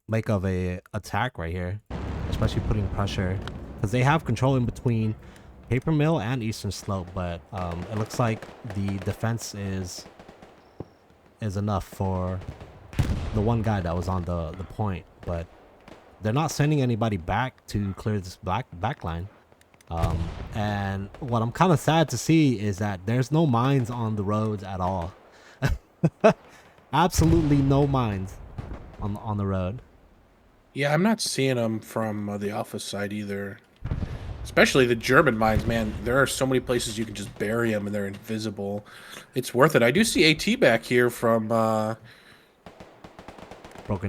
make of a attack right here, especially putting pressure because they have control in between Paper Mill and Eastern Slope, but it looks like the defense is enough for the one guy that was on the point, but they're not sending anybody back to clear this back line. And what I'm kind of sad to see is that there's no mines on the roads at all. Absolutely no mines on the road. Yeah, I'm not seeing them from the Alpha side either. Especially the German mines, man. There are so many places you can just bury them and they're invisible. It's worth it. I do see AT back here Broken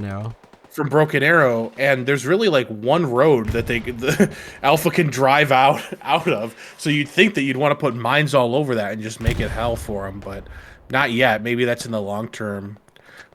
Arrow. from Broken Arrow, and there's really like one road that the Alpha can drive out of. So you'd think that you'd want to put mines all over that and just make it hell for them, but not yet. Maybe that's in the long term.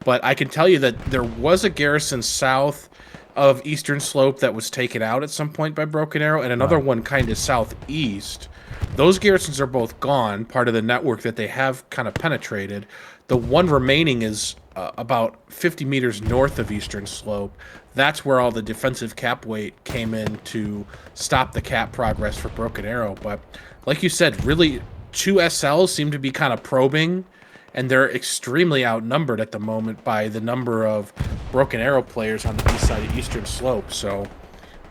But I can tell you that there was a garrison south of Eastern Slope that was taken out at some point by Broken Arrow, and another Right. one kind of southeast. Those garrisons are both gone, part of the network that they have kind of penetrated. The one remaining is about 50 meters north of Eastern Slope. That's where all the defensive cap weight came in to stop the cap progress for Broken Arrow. But like you said, really, two SLs seem to be kind of probing, and they're extremely outnumbered at the moment by the number of Broken Arrow players on the east side of Eastern Slope. So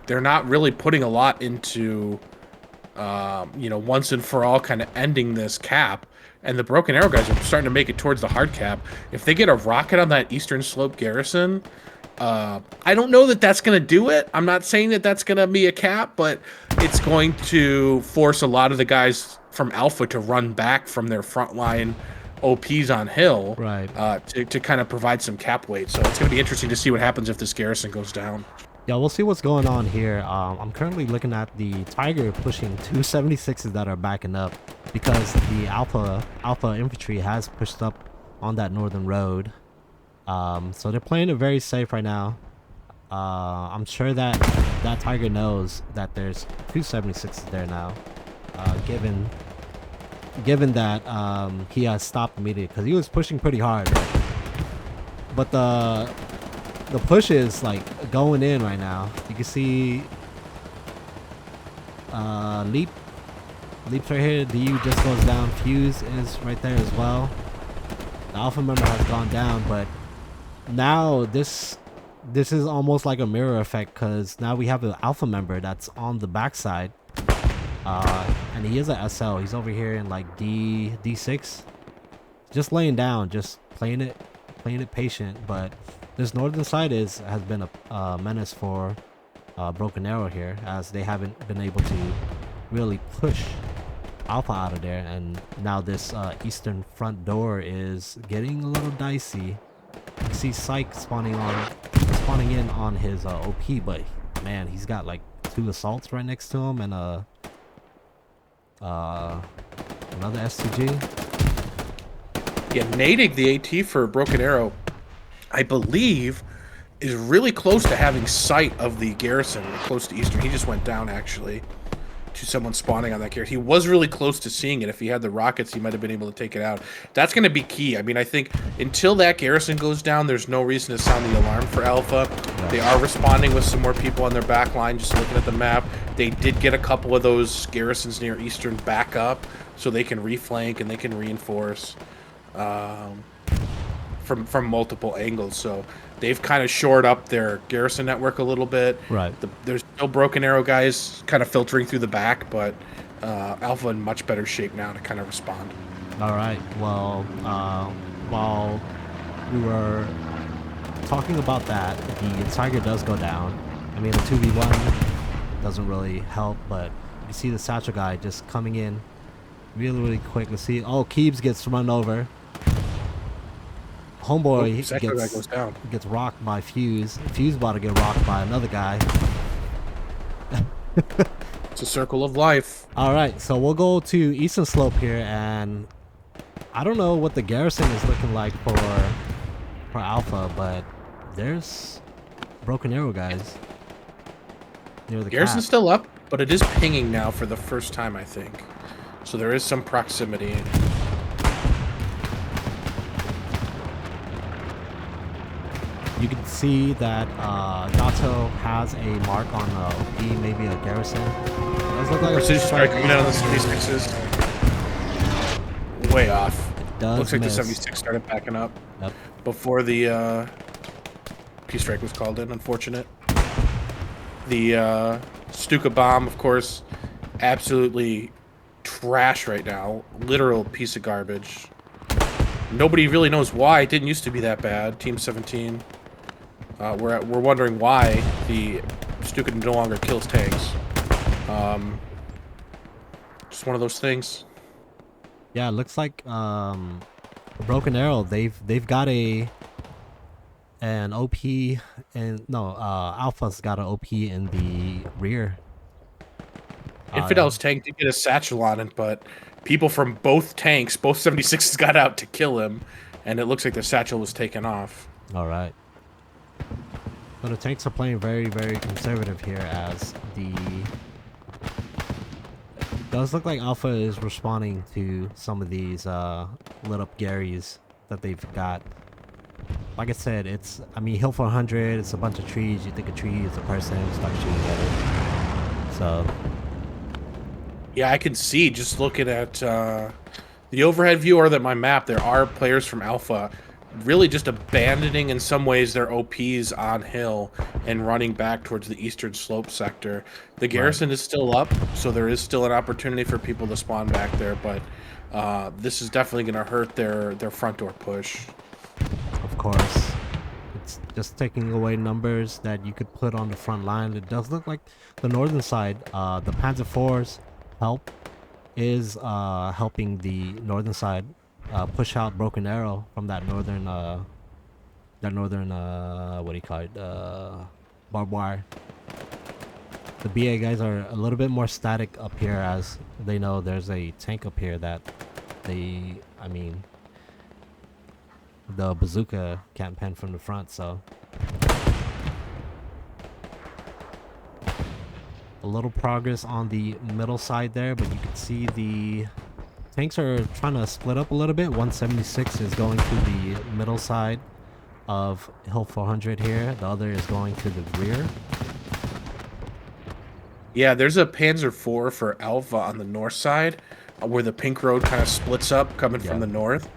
they're not really putting a lot into, once and for all kind of ending this cap. And the Broken Arrow guys are starting to make it towards the hard cap. If they get a rocket on that Eastern Slope garrison, I don't know that that's going to do it. I'm not saying that that's going to be a cap, but it's going to force a lot of the guys from Alpha to run back from their frontline OPs on hill, Right. to kind of provide some cap weight. So it's going to be interesting to see what happens if this garrison goes down. Yeah, we'll see what's going on here. I'm currently looking at the Tiger pushing 276s that are backing up because the Alpha infantry has pushed up on that northern road. So they're playing it very safe right now. I'm sure that that Tiger knows that there's 276s there now. Given that he has stopped immediately because he was pushing pretty hard, but the push is like going in right now. You can see leaps right here. DU just goes down. Fuse is right there as well. The Alpha member has gone down, but now this is almost like a mirror effect because now we have an Alpha member that's on the backside, and he is a SL. He's over here in like D6, just laying down, just playing it patient. But this northern side has been a menace for Broken Arrow here, as they haven't been able to really push Alpha out of there, and now this eastern front door is getting a little dicey. You see Psych spawning in on his OP, but man, he's got like 2 assaults right next to him and another S2G. Yeah, Nadig, the AT for Broken Arrow, I believe, is really close to having sight of the garrison, close to Eastern. He just went down, actually, to someone spawning on that garrison. He was really close to seeing it. If he had the rockets, he might have been able to take it out. That's going to be key. I mean, I think until that garrison goes down, there's no reason to sound the alarm for Alpha. They are responding with some more people on their back line, just looking at the map. They did get a couple of those garrisons near Eastern back up, so they can reflank and they can reinforce from multiple angles. So they've kind of shored up their garrison network a little bit. Right. There's still Broken Arrow guys kind of filtering through the back, but Alpha in much better shape now to kind of respond. All right. Well, while we were talking about that, the Tiger does go down. I mean, the 2v1 doesn't really help, but you see the Satchel guy just coming in really quick. Let's see. Oh, Keebs gets run over. Homeboy gets rocked by Fuse. Fuse about to get rocked by another guy. It's a circle of life. All right, so we'll go to Eastern Slope here, and I don't know what the garrison is looking like for Alpha, but there's Broken Arrow guys near the Garrison's cap. still up, but it is pinging now for the first time, I think. So there is some proximity. You can see that Gato has a mark on OP, maybe a garrison. Does look like a Precision strike coming in on the Eastern. 76s. Way off. It does Looks like miss. the 76 started backing up Yep. before the P-strike was called in. Unfortunate. The Stuka bomb, of course, absolutely trash right now. Literal piece of garbage. Nobody really knows why. It didn't used to be that bad. Team 17. We're wondering why the Stuka no longer kills tanks. Just one of those things. Yeah, it looks like Broken Arrow. They've got an OP, and no, Alpha's got an OP in the rear. Infidel's tank did get a satchel on it, but people from both tanks, both 76s, got out to kill him, and it looks like the satchel was taken off. All right. So the tanks are playing very, very conservative here, as does look like Alpha is responding to some of these lit up Garys that they've got. Like I said, I mean, Hill 400, it's a bunch of trees. You think a tree is a person, start shooting at it. So Yeah, I can see, just looking at the overhead view or my map, there are players from Alpha really just abandoning in some ways their OPs on hill and running back towards the eastern slope sector. The garrison is still up, so there is still an opportunity for people to spawn back there, but this is definitely going to hurt their front door push. of course, it's just taking away numbers that you could put on the front line. It does look like the northern side, the Panzer IV's help is helping the northern side push out Broken Arrow from that northern what do you call it, barbed wire. The BA guys are a little bit more static up here, as they know there's a tank up here that the bazooka can't pen from the front, so a little progress on the middle side there, but you can see the tanks are trying to split up a little bit. 176 is going to the middle side of Hill 400 here. The other is going to the rear. Yeah, there's a Panzer IV for Alpha on the north side, where the pink road kind of splits up coming from the north.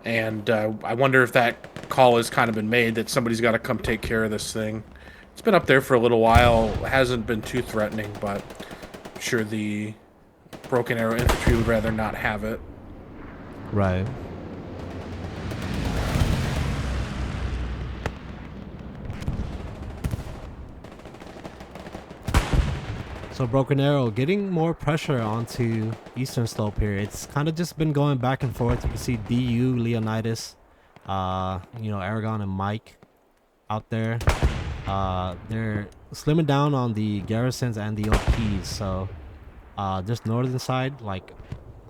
And I wonder if that call has kind of been made, that somebody's got to come take care of this thing. It's been up there for a little while. It hasn't been too threatening, but I'm sure the Broken Arrow infantry would rather not have it. Right. So Broken Arrow getting more pressure onto Eastern Slope here. It's kind of just been going back and forth. You can see DU, Leonidas, Aragon and Mike out there. They're slimming down on the garrisons and the OPs. So this northern side, like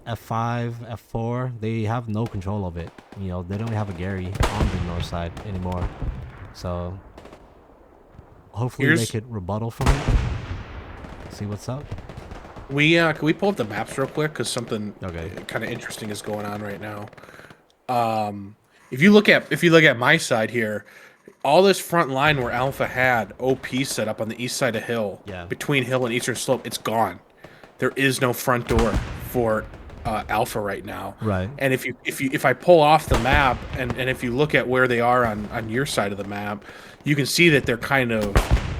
F5, F4, they have no control of it. They don't have a Gary on the north side anymore. So hopefully they could rebuttal from it. See what's up. Can we pull up the maps real quick, because something kind of interesting is going on right now. If you look at my side here, all this front line where Alpha had OP set up on the east side of Hill, between Hill and Eastern Slope, it's gone. There is no front door for Alpha right now. Right. And if I pull off the map and if you look at where they are on your side of the map, you can see that they're kind of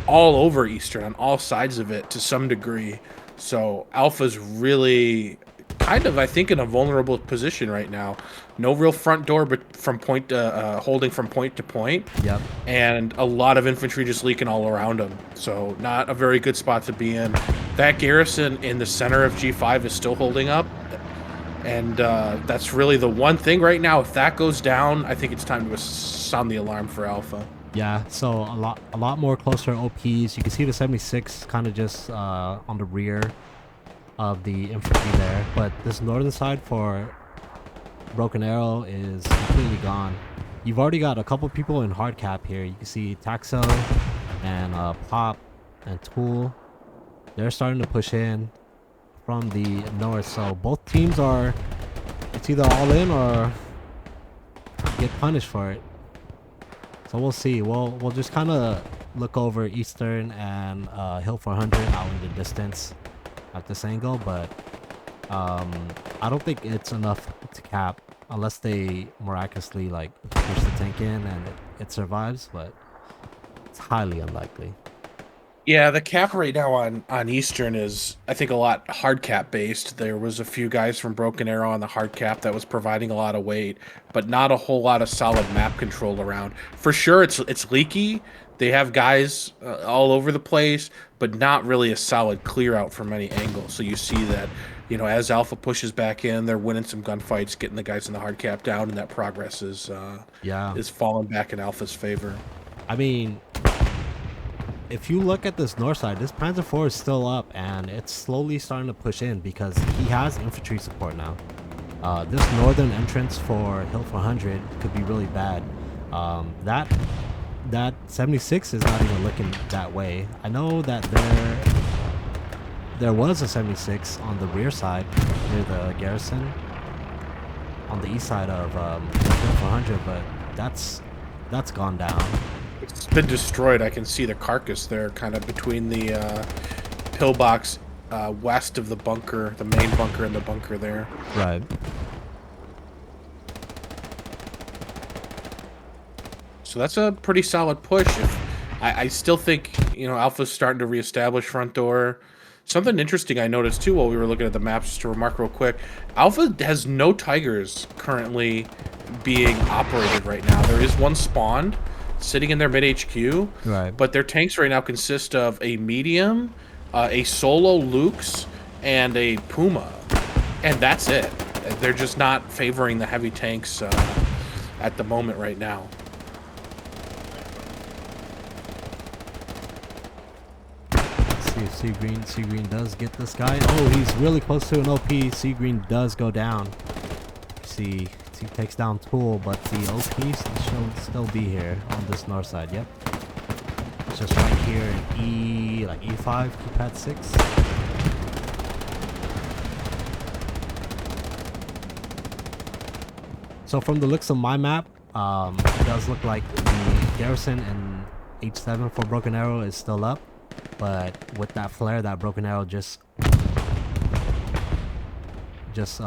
all over Eastern, on all sides of it to some degree. So Alpha's really kind of, I think, in a vulnerable position right now. No real front door, but from point to holding from point to point. Yep. And a lot of infantry just leaking all around them. So not a very good spot to be in. That garrison in the center of G5 is still holding up. And that's really the one thing right now. If that goes down, I think it's time to sound the alarm for Alpha. Yeah, so a lot more closer OPs. You can see the 76 kind of just on the rear of the infantry there, but this northern side for Broken Arrow is completely gone. You've already got a couple people in hard cap here. You can see Taxo and Pop and Tool. They're starting to push in from the north, so both teams it's either all in or get punished for it. So we'll see. We'll just kind of look over Eastern and Hill 400 out in the distance at this angle, but I don't think it's enough to cap unless they miraculously like push the tank in and it survives, but it's highly unlikely. Yeah, the cap right now on Eastern is, I think, a lot hard cap based. There was a few guys from Broken Arrow on the hard cap that was providing a lot of weight, but not a whole lot of solid map control around. For sure, it's leaky. They have guys all over the place, but not really a solid clear out from any angle. So you see that, you know, as Alpha pushes back in, they're winning some gunfights, getting the guys in the hard cap down, and that progress Yeah. is falling back in Alpha's favor. I mean, if you look at this north side, this Panzer IV is still up and it's slowly starting to push in because he has infantry support now. This northern entrance for Hill 400 could be really bad. That 76 is not even looking that way. I know that there was a 76 on the rear side near the garrison on the east side of Hill 400, but that's gone down. It's been destroyed. I can see the carcass there, kind of between the pillbox west of the bunker, the main bunker, and the bunker there. Right. So that's a pretty solid push. I still think, you know, Alpha's starting to reestablish front door. Something interesting I noticed too while we were looking at the maps, just to remark real quick, Alpha has no Tigers currently being operated right now. There is one spawned sitting in their mid HQ, Right. but their tanks right now consist of a medium, a solo Lux, and a Puma, and that's it. They're just not favoring the heavy tanks at the moment right now. See if Sea Green does get this guy. Oh, he's really close to an OP. Sea Green does go down. See takes down Tool, but the OP should still be here on this north side. Yep. It's just right here in E5, keypad 6. So from the looks of my map, it does look like the garrison and H7 for Broken Arrow is still up. But with that flare that Broken Arrow just tossed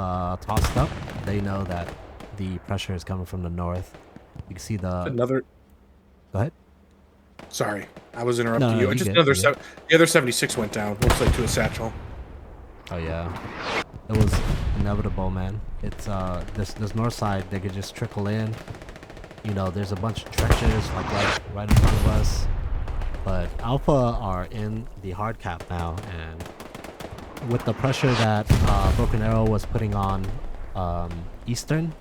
up, they know that the pressure is coming from the north. You can see the Another. Go ahead. Sorry, I was interrupting No, you. you Just good, another. you good. The other 76 went down. Looks like to a satchel. Oh yeah, it was inevitable, man. It's this north side, they could just trickle in. You know, there's a bunch of trenches like right in front of us. But Alpha are in the hard cap now, and with the pressure that Broken Arrow was putting on Eastern,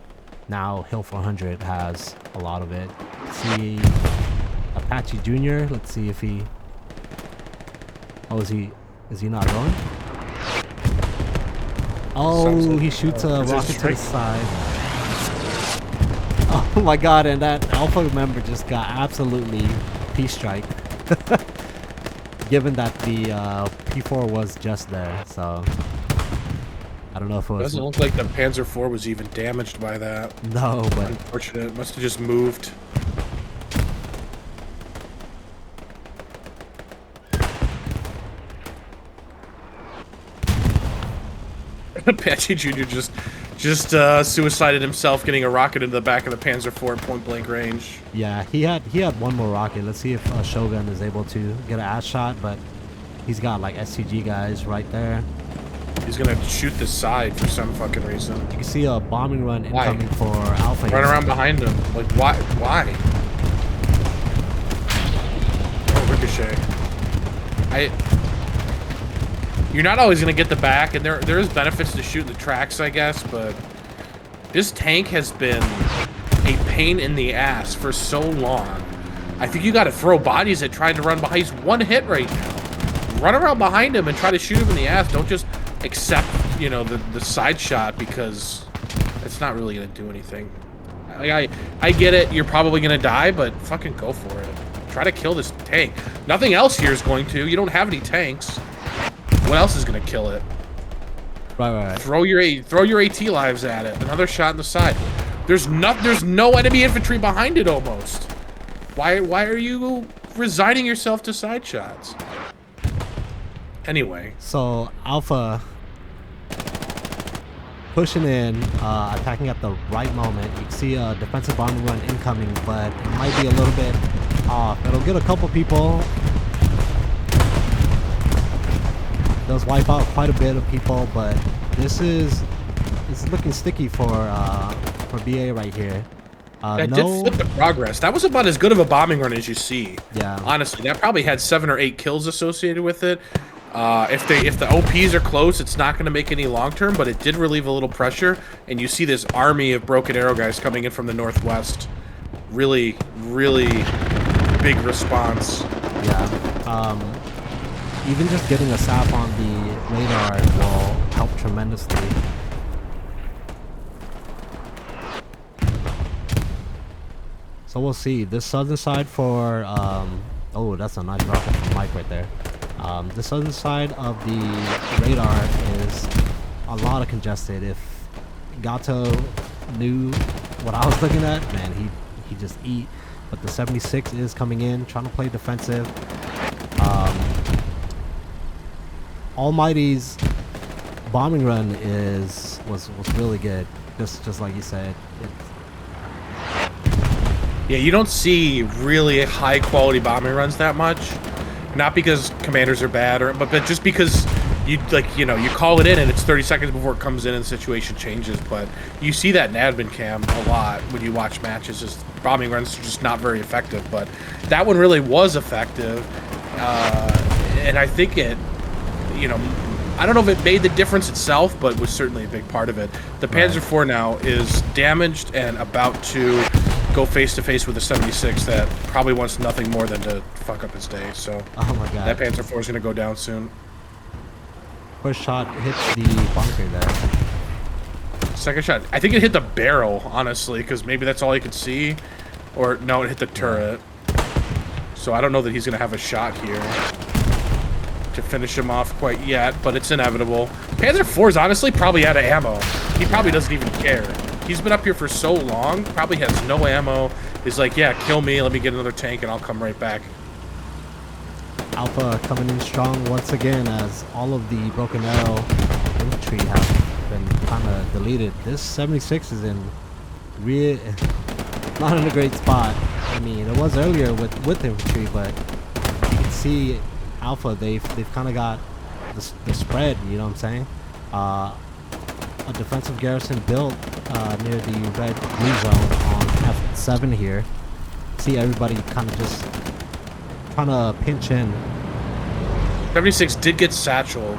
now Hill 400 has a lot of it. See Apache Jr. Let's see if he. Oh, is he not going? Oh, he shoots a rocket to the side. Oh my god! And that Alpha member just got absolutely P-strike. Given that the P4 was just there, so I don't know if it was. Doesn't look like the Panzer IV was even damaged by that. No, but Unfortunate. It must have just moved. Apache Jr. just suicided himself, getting a rocket into the back of the Panzer IV at point blank range. yeah, he had one more rocket. Let's see if Shogun is able to get an ass shot, but he's got like SCG guys right there. He's gonna shoot the side for some fucking reason. You can see a bombing run incoming for Alpha. Run around behind him. Like, why? Why? Oh, ricochet. You're not always gonna get the back, and there is benefits to shooting the tracks, I guess, but this tank has been a pain in the ass for so long. I think you gotta throw bodies at trying to run behind. He's one hit right now. Run around behind him and try to shoot him in the ass. Don't just accept, you know, the side shot, because it's not really gonna do anything. I get it, you're probably gonna die, but fucking go for it. Try to kill this tank. Nothing else here is going to. You don't have any tanks. What else is gonna kill it? Right. Throw your AT lives at it. Another shot in the side. There's no enemy infantry behind it almost. Why are you resigning yourself to side shots? Anyway. So Alpha pushing in, attacking at the right moment. You can see a defensive bombing run incoming, but it might be a little bit off. It'll get a couple people. Does wipe out quite a bit of people, but this is looking sticky for BA right here. That did flip the progress. That was about as good of a bombing run as you see. Yeah. Honestly, that probably had 7 or 8 kills associated with it. If the OPs are close, it's not going to make any long term, but it did relieve a little pressure. And you see this army of Broken Arrow guys coming in from the northwest. Really, really big response. Yeah. Even just getting a sap on the radar will help tremendously. So we'll see. This southern side for oh, that's a nice rocket from Mike right there. The southern side of the radar is a lot of congested. If Gato knew what I was looking at, man, he just eat. But the 76 is coming in, trying to play defensive. Almighty's bombing run was really good. Just like you said. Yeah, you don't see really high quality bombing runs that much. Not because commanders are bad, but just because you call it in and it's 30 seconds before it comes in and the situation changes. But you see that in admin cam a lot when you watch matches. Just bombing runs are just not very effective. But that one really was effective, and I think it, I don't know if it made the difference itself, but was certainly a big part of it. The Panzer IV now is damaged and about to go face to face with a 76 that probably wants nothing more than to fuck up his day. So oh my god, that Panzer IV is gonna go down soon. First shot hits the bunker there. Second shot, I think it hit the barrel, honestly, because maybe that's all he could see, or no, it hit the turret. So I don't know that he's gonna have a shot here to finish him off quite yet, but it's inevitable. Panzer IV is honestly probably out of ammo. He probably doesn't even care. He's been up here for so long, probably has no ammo. He's like, yeah, kill me, let me get another tank, and I'll come right back. Alpha coming in strong once again as all of the Broken Arrow infantry have been kind of deleted. This 76 is in not in a great spot. I mean, it was earlier with infantry, but you can see Alpha, they've kind of got the spread, you know what I'm saying? A defensive garrison built near the red-blue zone on F7 here. See everybody kind of just trying to pinch in. 76 did get satcheled.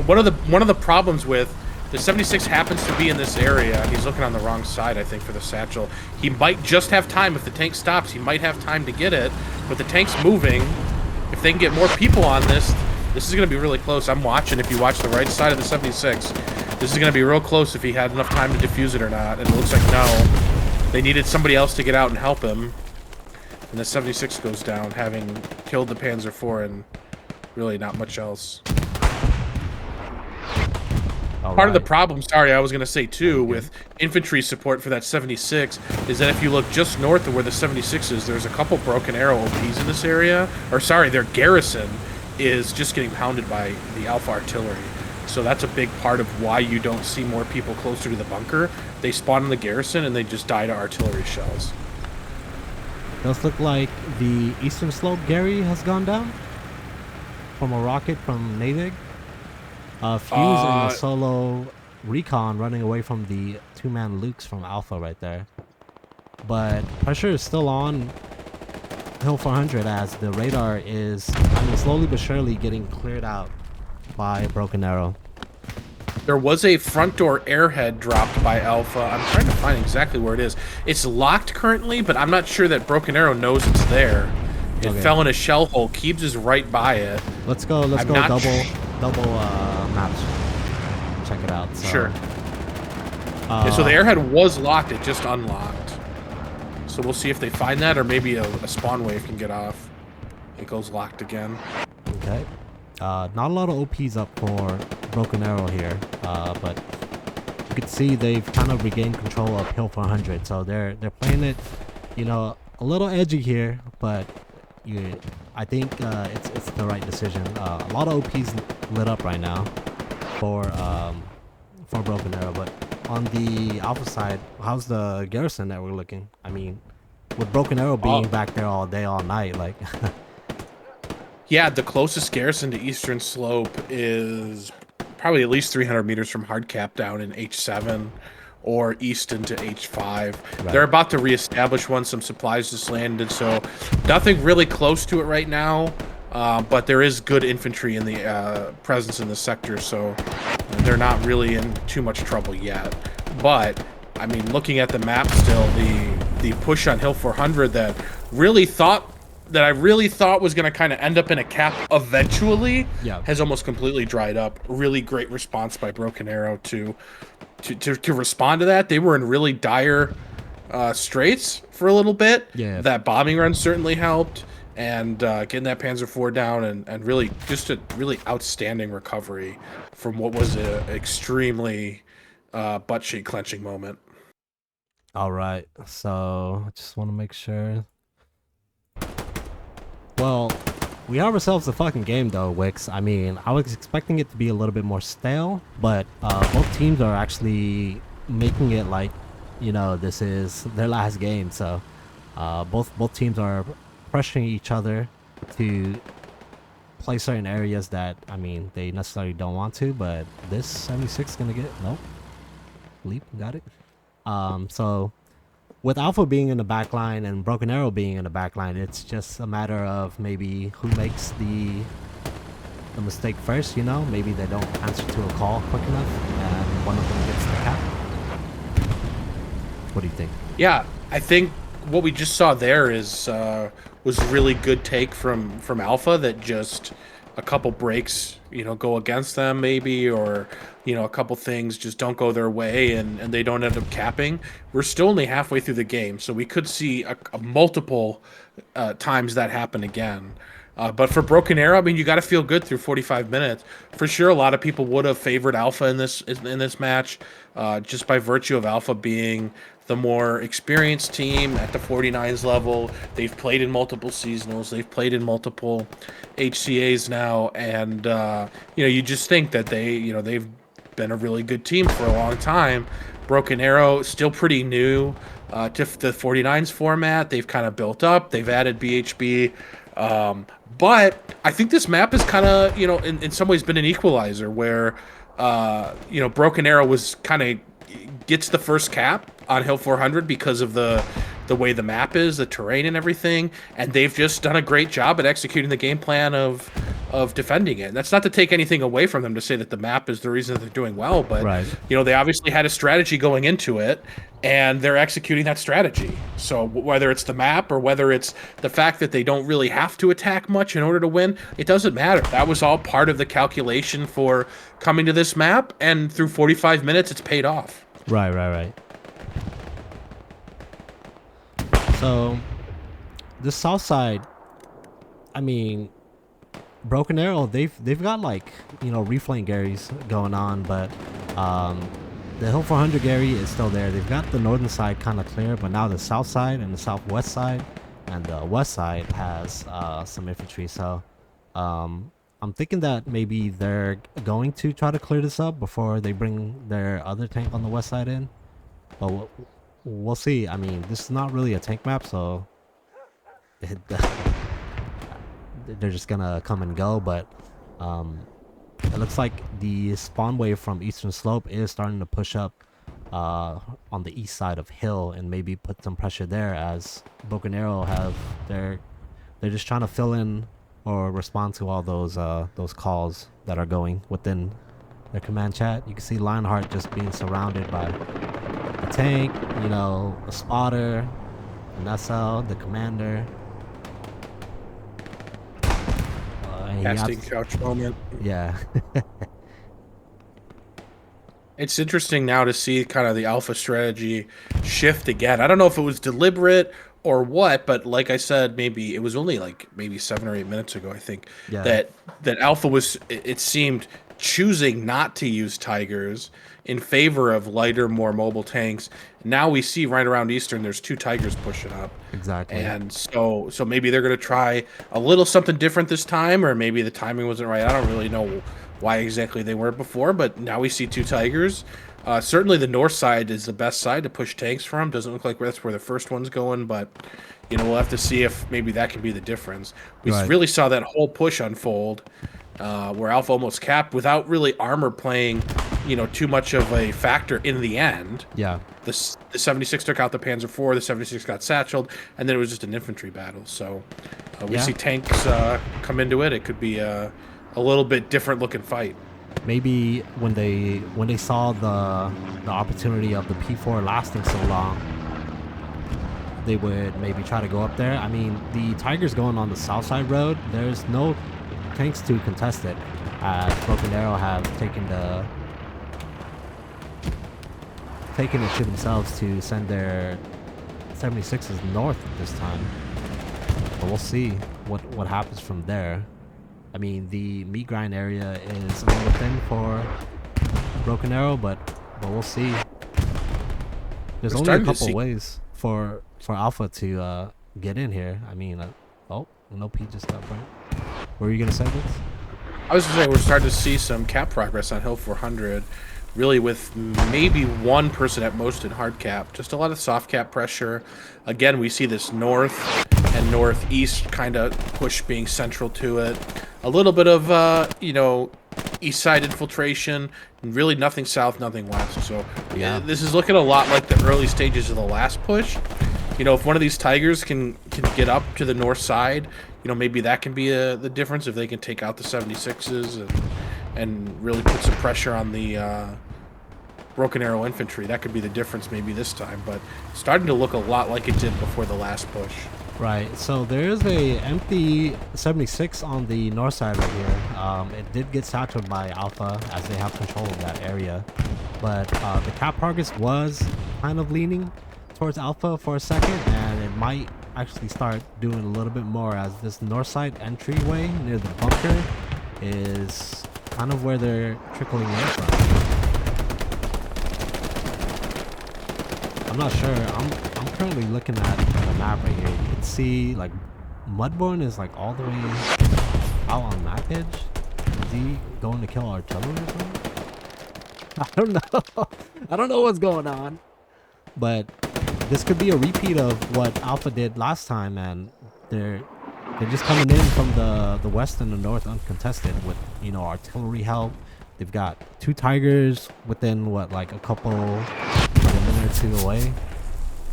One of the problems with the 76 happens to be in this area. He's looking on the wrong side, I think, for the satchel. He might just have time. If the tank stops, he might have time to get it. But the tank's moving. If they can get more people on this is going to be really close. I'm watching. If you watch the right side of the 76, this is going to be real close if he had enough time to defuse it or not. And it looks like no. They needed somebody else to get out and help him. And the 76 goes down, having killed the Panzer IV and really not much else. Part of the problem, sorry, I was going to say too, with infantry support for that 76 is that if you look just north of where the 76 is, there's a couple Broken Arrow OPs in this area. Or sorry, their garrison is just getting pounded by the Alpha artillery. So that's a big part of why you don't see more people closer to the bunker. They spawn in the garrison and they just die to artillery shells. Does look like the eastern slope Gary has gone down from a rocket from Navig. Fuse and a solo recon running away from the two-man Lukes from Alpha right there. But pressure is still on Hill 400 as the radar is, slowly but surely getting cleared out by Broken Arrow. There was a front door airhead dropped by Alpha. I'm trying to find exactly where it is. It's locked currently, but I'm not sure that Broken Arrow knows it's there. It fell in a shell hole. Keebs is right by it. Let's go double maps. Check it out. So. Sure. Yeah, so the airhead was locked. It just unlocked. So we'll see if they find that, or maybe a spawn wave can get off. It goes locked again. Okay. Not a lot of OPs up for Broken Arrow here, but you can see they've kind of regained control of Hill 400. So they're playing it, a little edgy here, but you, I think it's the right decision. A lot of OPs lit up right now for Broken Arrow, but on the Alpha side, how's the garrison that we're looking? I mean, with Broken Arrow being back there all day, all night, like. Yeah, the closest garrison to Eastern Slope is probably at least 300 meters from Hardcap down in H7 or east into H5. Right. They're about to reestablish one. Some supplies just landed, so nothing really close to it right now. But there is good infantry in the presence in the sector, so they're not really in too much trouble yet. But I mean, looking at the map still, the push on Hill 400 that I really thought was going to kind of end up in a cap eventually has almost completely dried up. Really great response by Broken Arrow to respond to that. They were in really dire straits for a little bit. Yeah. That bombing run certainly helped, and getting that Panzer IV down and really just a really outstanding recovery from what was an extremely butt cheek clenching moment. All right, so I just want to make sure. Well, we have ourselves a fucking game though, Wix. I mean, I was expecting it to be a little bit more stale, but both teams are actually making it like, you know, this is their last game. So both teams are pressuring each other to play certain areas that, I mean, they necessarily don't want to, but this 76 is gonna get nope. Leap, got it. So with Alpha being in the back line and Broken Arrow being in the back line, it's just a matter of maybe who makes the mistake first, you know? Maybe they don't answer to a call quick enough and one of them gets the cap. What do you think? Yeah, I think what we just saw there is was a really good take from Alpha, that just a couple breaks, you know, go against them maybe, or, you know, a couple things just don't go their way and they don't end up capping. We're still only halfway through the game, so we could see a multiple times that happen again. But for Broken Arrow, I mean, you got to feel good through 45 minutes. For sure, a lot of people would have favored Alpha in this match, just by virtue of Alpha being the more experienced team at the 49s level. They've played in multiple seasonals. They've played in multiple HCAs now, and you know, you just think that they've been a really good team for a long time. Broken Arrow still pretty new to the 49s format. They've kind of built up. They've added BHB. But I think this map has kind of, you know, in some ways been an equalizer where, you know, Broken Arrow was kind of gets the first cap on Hill 400 because of the way the map is, the terrain and everything, and they've just done a great job at executing the game plan of defending it. And that's not to take anything away from them to say that the map is the reason that they're doing well, but right. You know, they obviously had a strategy going into it, and they're executing that strategy. So whether it's the map or whether it's the fact that they don't really have to attack much in order to win, it doesn't matter. That was all part of the calculation for coming to this map, and through 45 minutes, it's paid off. Right. So, the south side, I mean, Broken Arrow, they've got, like, you know, reflane Garys going on, but the Hill 400 Gary is still there. They've got the northern side kind of clear, but now the south side and the southwest side and the west side has some infantry. So I'm thinking that maybe they're going to try to clear this up before they bring their other tank on the west side in, but we'll see. I mean, this is not really a tank map, so they're just gonna come and go, but it looks like the spawn wave from Eastern Slope is starting to push up on the east side of Hill and maybe put some pressure there, as Broken Arrow they're just trying to fill in or respond to all those calls that are going within their command chat. You can see Lionheart just being surrounded by a tank, you know, a spotter, an SL, the commander. Casting couch moment. Yeah. It's interesting now to see kind of the Alpha strategy shift again. I don't know if it was deliberate or what, but like I said, maybe it was only like maybe 7 or 8 minutes ago, I think, that Alpha was, it seemed, choosing not to use Tigers in favor of lighter, more mobile tanks. Now we see right around Eastern, there's 2 Tigers pushing up. Exactly. And so maybe they're going to try a little something different this time, or maybe the timing wasn't right. I don't really know why exactly they weren't before, but now we see 2 Tigers. Certainly the north side is the best side to push tanks from. Doesn't look like that's where the first one's going, but we'll have to see if maybe that can be the difference. We Right. really saw that whole push unfold, where Alpha almost capped without really armor playing, too much of a factor in the end. Yeah. The 76 took out the Panzer IV, the 76 got satcheled, and then it was just an infantry battle. So we Yeah. see tanks come into it. It could be a little bit different looking fight. Maybe when they saw the opportunity of the P4 lasting so long, they would maybe try to go up there. I mean, the Tigers going on the south side road, there's no tanks to contest it. Broken Arrow have taken it to themselves to send their 76s north this time. But we'll see what happens from there. I mean, the meat grind area is a little thin for Broken Arrow, but we'll see. There's We're only a starting to couple see. ways for Alpha to get in here. I mean, oh, no, P just got burnt. What were you gonna say, Vince? I was going to say we're starting to see some cap progress on Hill 400, really with maybe one person at most in hard cap. Just a lot of soft cap pressure. Again, we see this north and northeast kind of push being central to it. A little bit of, east side infiltration. Really nothing south, nothing west. So Yeah. this is looking a lot like the early stages of the last push. If one of these Tigers can get up to the north side, maybe that can be the difference if they can take out the 76s and really put some pressure on the Broken Arrow infantry. That could be the difference maybe this time, but starting to look a lot like it did before the last push. Right. So there is a empty 76 on the north side right here. It did get saturated by Alpha as they have control of that area, but the cap progress was kind of leaning towards Alpha for a second, and it might actually start doing a little bit more as this north side entryway near the bunker is kind of where they're trickling in from. I'm not sure. I'm currently looking at the map right here. You can see like Mudbourne is like all the way out on map edge. Is he going to kill artillery or something? I don't know. I don't know what's going on. But this could be a repeat of what Alpha did last time, and they're just coming in from the west and the north uncontested with artillery help. They've got 2 Tigers within what, like a minute or 2 away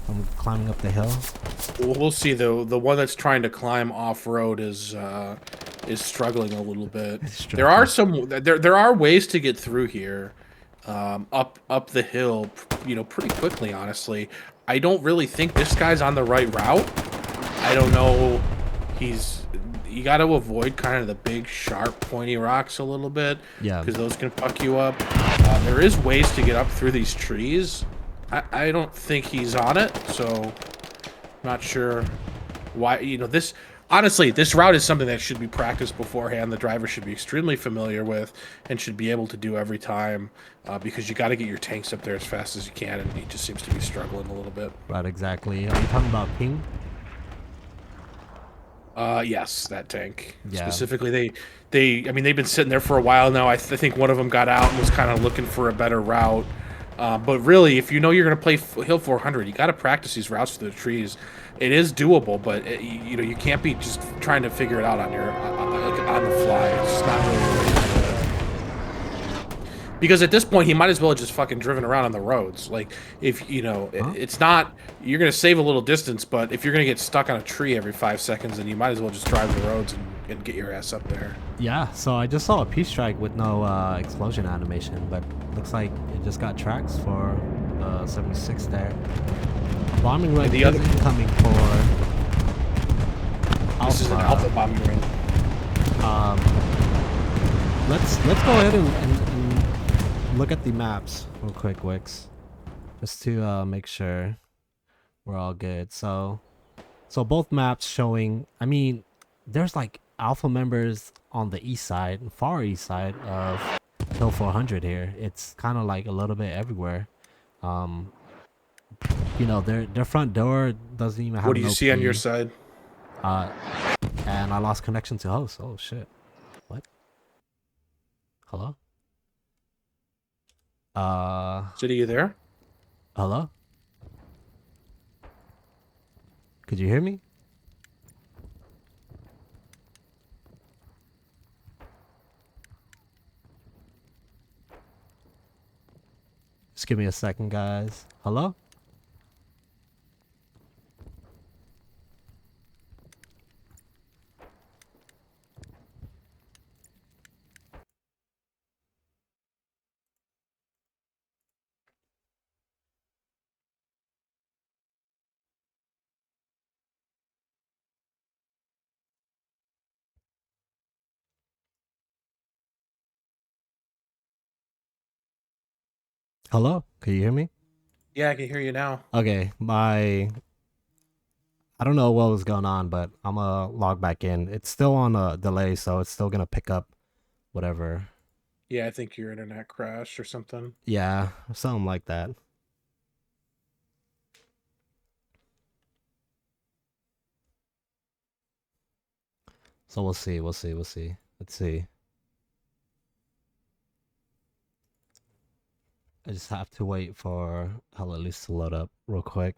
from climbing up the hill. We'll see though. The one that's trying to climb off road is struggling a little bit. There are there are ways to get through here, up the hill, pretty quickly. Honestly, I don't really think this guy's on the right route. I don't know. You got to avoid kind of the big, sharp, pointy rocks a little bit. Yeah. Because those can fuck you up. There is ways to get up through these trees. I don't think he's on it, so not sure why. This honestly, this route is something that should be practiced beforehand. The driver should be extremely familiar with and should be able to do every time, because you got to get your tanks up there as fast as you can, and he just seems to be struggling a little bit. Right, exactly. Are you talking about Ping? Yes, that tank. Yeah. Specifically, I mean, they've been sitting there for a while now. I think one of them got out and was kind of looking for a better route. But really, if you know you're going to play Hill 400, you got to practice these routes through the trees. It is doable, but you can't be just trying to figure it out on the fly. It's not really the way to do it. Because at this point, he might as well have just fucking driven around on the roads. Like, if it's not, you're going to save a little distance, but if you're going to get stuck on a tree every 5 seconds, then you might as well just drive the roads and get your ass up there. Yeah, so I just saw a peace strike with no explosion animation, but looks like it just got tracks for 76 there. Bombing run is incoming for Alpha. This is an Alpha bombing run. Let's go ahead and look at the maps real quick, Wix, just to make sure we're all good. So both maps showing. I mean, there's like Alpha members on the east side, far east side of Hill 400 here. It's kind of like a little bit everywhere. Um, their front door doesn't even What have do an you see on your OP. side? Uh, and I lost connection to host. Oh shit! What? Hello? City, you there? Hello? Could you hear me? Just give me a second, guys. Hello? Hello? Can you hear me? Yeah, I can hear you now. Okay, I don't know what was going on, but I'm gonna log back in. It's still on a delay, so it's still gonna pick up whatever. Yeah, I think your internet crashed or something. Yeah, something like that. So we'll see. We'll see. We'll see. Let's see. I just have to wait for Hello Loose to load up real quick.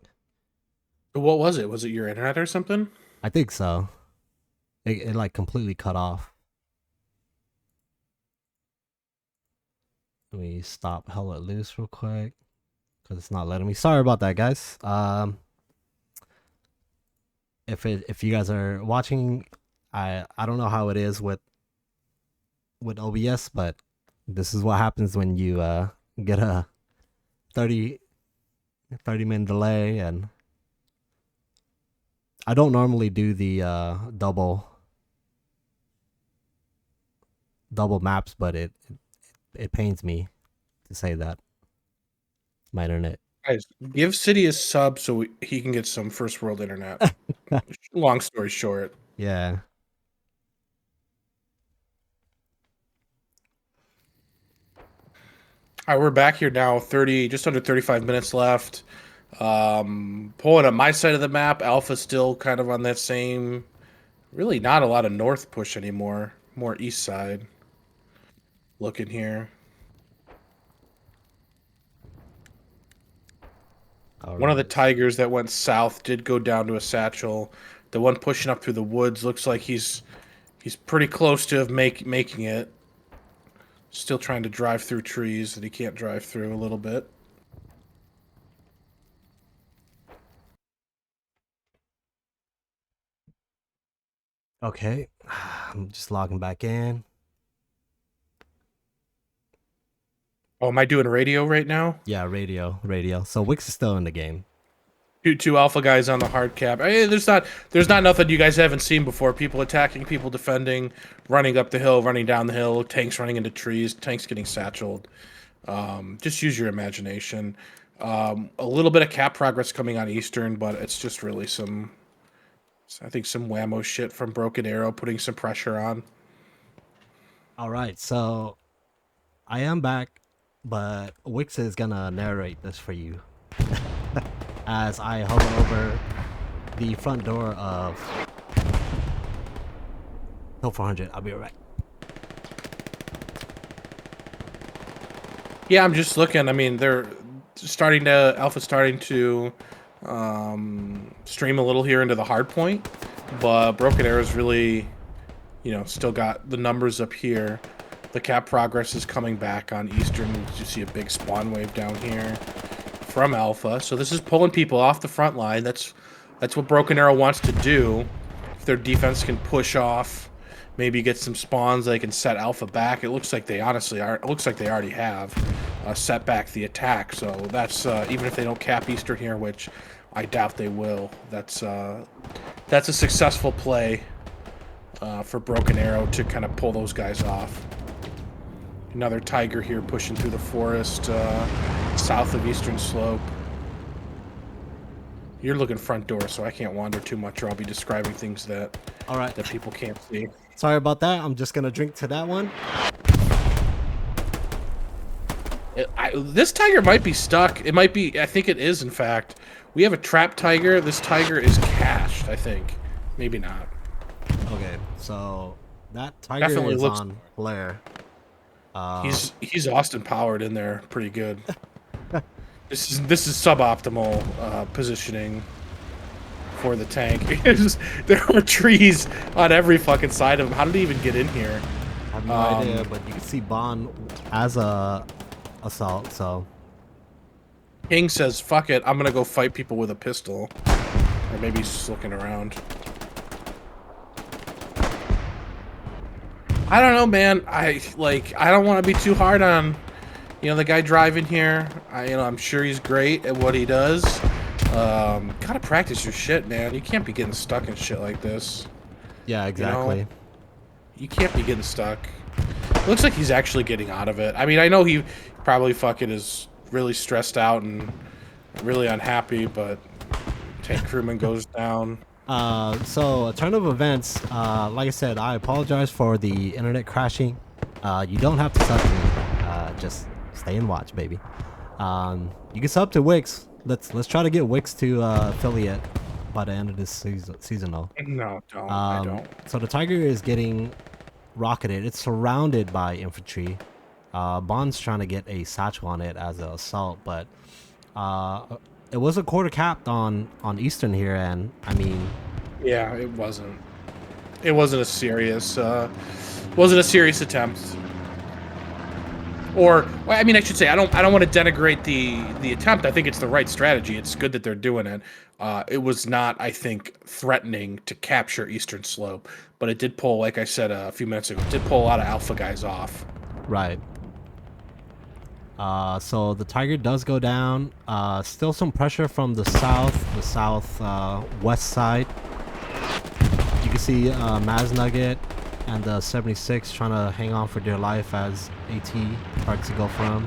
What was it? Was it your internet or something? I think so. It like completely cut off. Let me stop Hello Loose real quick because it's not letting me. Sorry about that, guys. If you guys are watching, I don't know how it is with OBS, but this is what happens when you get a 30 30-minute delay, and I don't normally do the double maps, but it pains me to say that my internet. Guys, give City a sub so he can get some first world internet. Long story short. Yeah. All right, we're back here now. Just under 35 minutes left. Pulling up my side of the map. Alpha still kind of on that same. Really, not a lot of north push anymore. More east side. Looking here. All One of the right. Tigers that went south did go down to a satchel. The one pushing up through the woods looks like he's pretty close to making it. Still trying to drive through trees that he can't drive through a little bit. Okay. I'm just logging back in. Oh, am I doing radio right now? Yeah, radio. So Wix is still in the game. Two alpha guys on the hard cap. There's not nothing you guys haven't seen before. People attacking, people defending, running up the hill, running down the hill, tanks running into trees, tanks getting satcheled. Just use your imagination. A little bit of cap progress coming on Eastern, but it's just really I think some whammo shit from Broken Arrow putting some pressure on. All right. So I am back, but Wix is gonna narrate this for you as I hover over the front door of Hill 400. I'll be right back. Yeah, I'm just looking. I mean, Alpha's starting to stream a little here into the hard point, but Broken Arrow's really, still got the numbers up here. The cap progress is coming back on Eastern. You see a big spawn wave down here from Alpha. So this is pulling people off the front line. That's what Broken Arrow wants to do. If their defense can push off, maybe get some spawns, they can set Alpha back. It looks like they honestly are. It looks like they already have set back the attack. So that's even if they don't cap Eastern here, which I doubt they will. That's a successful play for Broken Arrow to kind of pull those guys off. Another Tiger here pushing through the forest south of Eastern Slope. You're looking front door, so I can't wander too much, or I'll be describing things that That people can't see. Sorry about that. I'm just gonna drink to that one. This tiger might be stuck. It might be. I think it is. In fact, we have a trap tiger. This tiger is cached. I think. Maybe not. Okay, so that tiger Definitely is looks. on flare. He's Austin powered in there pretty good. This is suboptimal positioning for the tank. There are trees on every fucking side of him. How did he even get in here? I have no idea, but you can see Bond as a assault. So King says, "Fuck it, I'm gonna go fight people with a pistol," or maybe he's just looking around. I don't know, man. I don't want to be too hard on, the guy driving here. I'm sure he's great at what he does. Gotta practice your shit, man. You can't be getting stuck in shit like this. yeah, You know, exactly. you can't be getting stuck. Looks like he's actually getting out of it. I mean, I know he probably fucking is really stressed out and really unhappy, but tank crewman goes down. So a turn of events. Like I said, I apologize for the internet crashing. You don't have to sub to me. Just stay and watch, baby. You can sub to Wix. Let's try to get Wix to affiliate by the end of this season though. No, don't. I don't. So the Tiger is getting rocketed. It's surrounded by infantry. Bond's trying to get a satchel on it as an assault, but it was a quarter capped on Eastern here, and I mean, Yeah, it wasn't. It wasn't a serious. Wasn't a serious attempt. Or, well, I mean, I should say, I don't want to denigrate the attempt. I think it's the right strategy. It's good that they're doing it. It was not, I think, threatening to capture Eastern Slope, but it did pull, like I said a few minutes ago, it did pull a lot of Alpha guys off. right. So the Tiger does go down. Still some pressure from the south west side. You can see Maz Nugget and the 76 trying to hang on for dear life as AT starts to go from.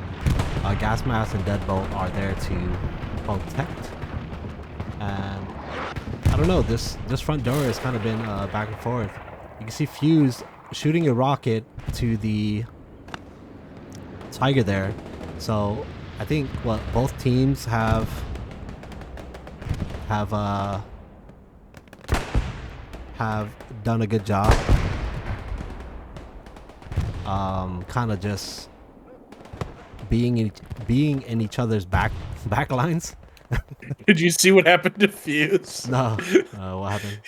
Gas Mask and Deadbolt are there to protect. And I don't know, this front door has kind of been back and forth. You can see Fuse shooting a rocket to the Tiger there. So I think what both teams have done a good job. Kind of just being in each other's back lines. Did you see what happened to Fuse? No, what happened?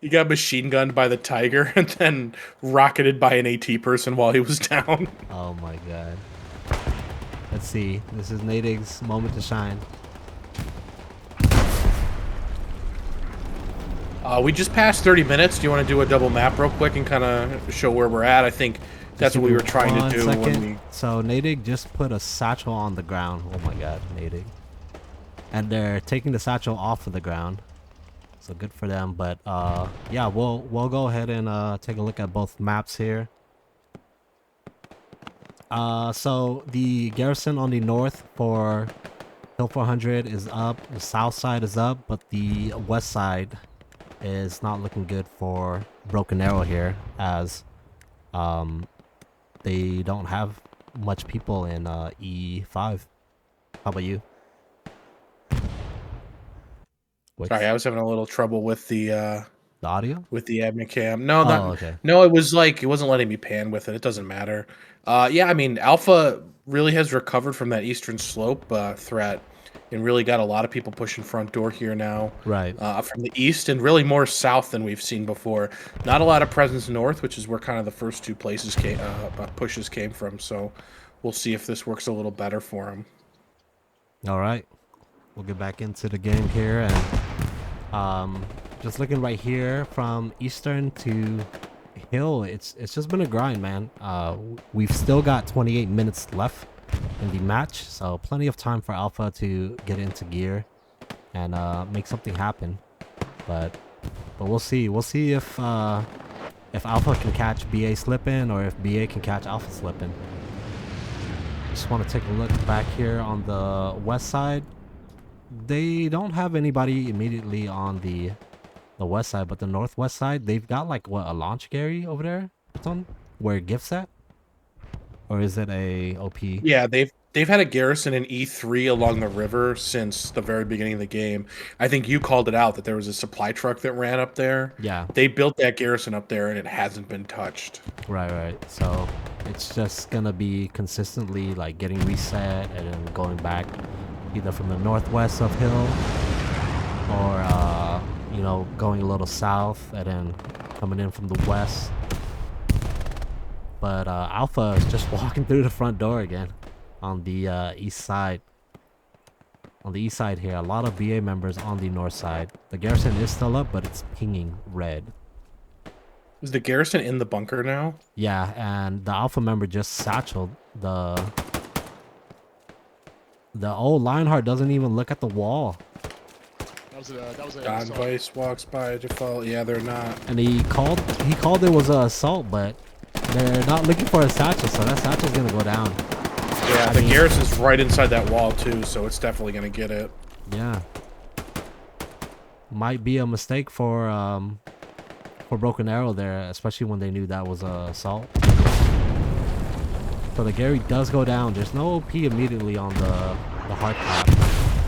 He got machine gunned by the Tiger and then rocketed by an AT person while he was down. Oh my god. Let's see. This is Nadig's moment to shine. We just passed 30 minutes. Do you want to do a double map real quick and kind of show where we're at? I think that's what we were trying to do when we... So Nadig just put a satchel on the ground. Oh my god, Nadig. And they're taking the satchel off of the ground. So good for them. But yeah, we'll go ahead and take a look at both maps here. So the garrison on the north for Hill 400 is up. The south side is up, but the west side is not looking good for Broken Arrow here, as they don't have much people in E5. How about you? Sorry, I was having a little trouble with the audio? with the admin cam. No, Okay. no, it was like it wasn't letting me pan with it. It doesn't matter. Yeah, I mean, Alpha really has recovered from that Eastern Slope threat and really got a lot of people pushing front door here now. Right. From the east and really more south than we've seen before. Not a lot of presence north, which is where kind of the first two places pushes came from. So we'll see if this works a little better for them. All right. We'll get back into the game here, and just looking right here from Eastern to Hill, it's just been a grind, man. We've still got 28 minutes left in the match, so plenty of time for Alpha to get into gear and make something happen. But we'll see. We'll see if Alpha can catch BA slipping or if BA can catch Alpha slipping. Just want to take a look back here on the west side. They don't have anybody immediately on the west side, but the northwest side, they've got like what, a launch Gary over there? Where Gift's at? Or is it a OP? Yeah, They've had a garrison in E3 along the river since the very beginning of the game. I think you called it out that there was a supply truck that ran up there. Yeah, They built that garrison up there, and it hasn't been touched. right. So it's just gonna be consistently like getting reset and then going back either from the northwest of Hill or going a little south and then coming in from the west. But Alpha is just walking through the front door again on the east side. On the east side here, a lot of BA members on the north side. The garrison is still up, but it's pinging red. Is the garrison in the bunker now? Yeah, and the Alpha member just satcheled the old Lionheart doesn't even look at the wall. That was a Don assault. Vice walks by default. Yeah, they're not. And he called it was an assault, but they're not looking for a satchel, so that satchel's gonna go down. Yeah, the garrison's right inside that wall too, so it's definitely gonna get it. Yeah. Might be a mistake for Broken Arrow there, especially when they knew that was a assault. So the Gary does go down. There's no OP immediately on the hard cap,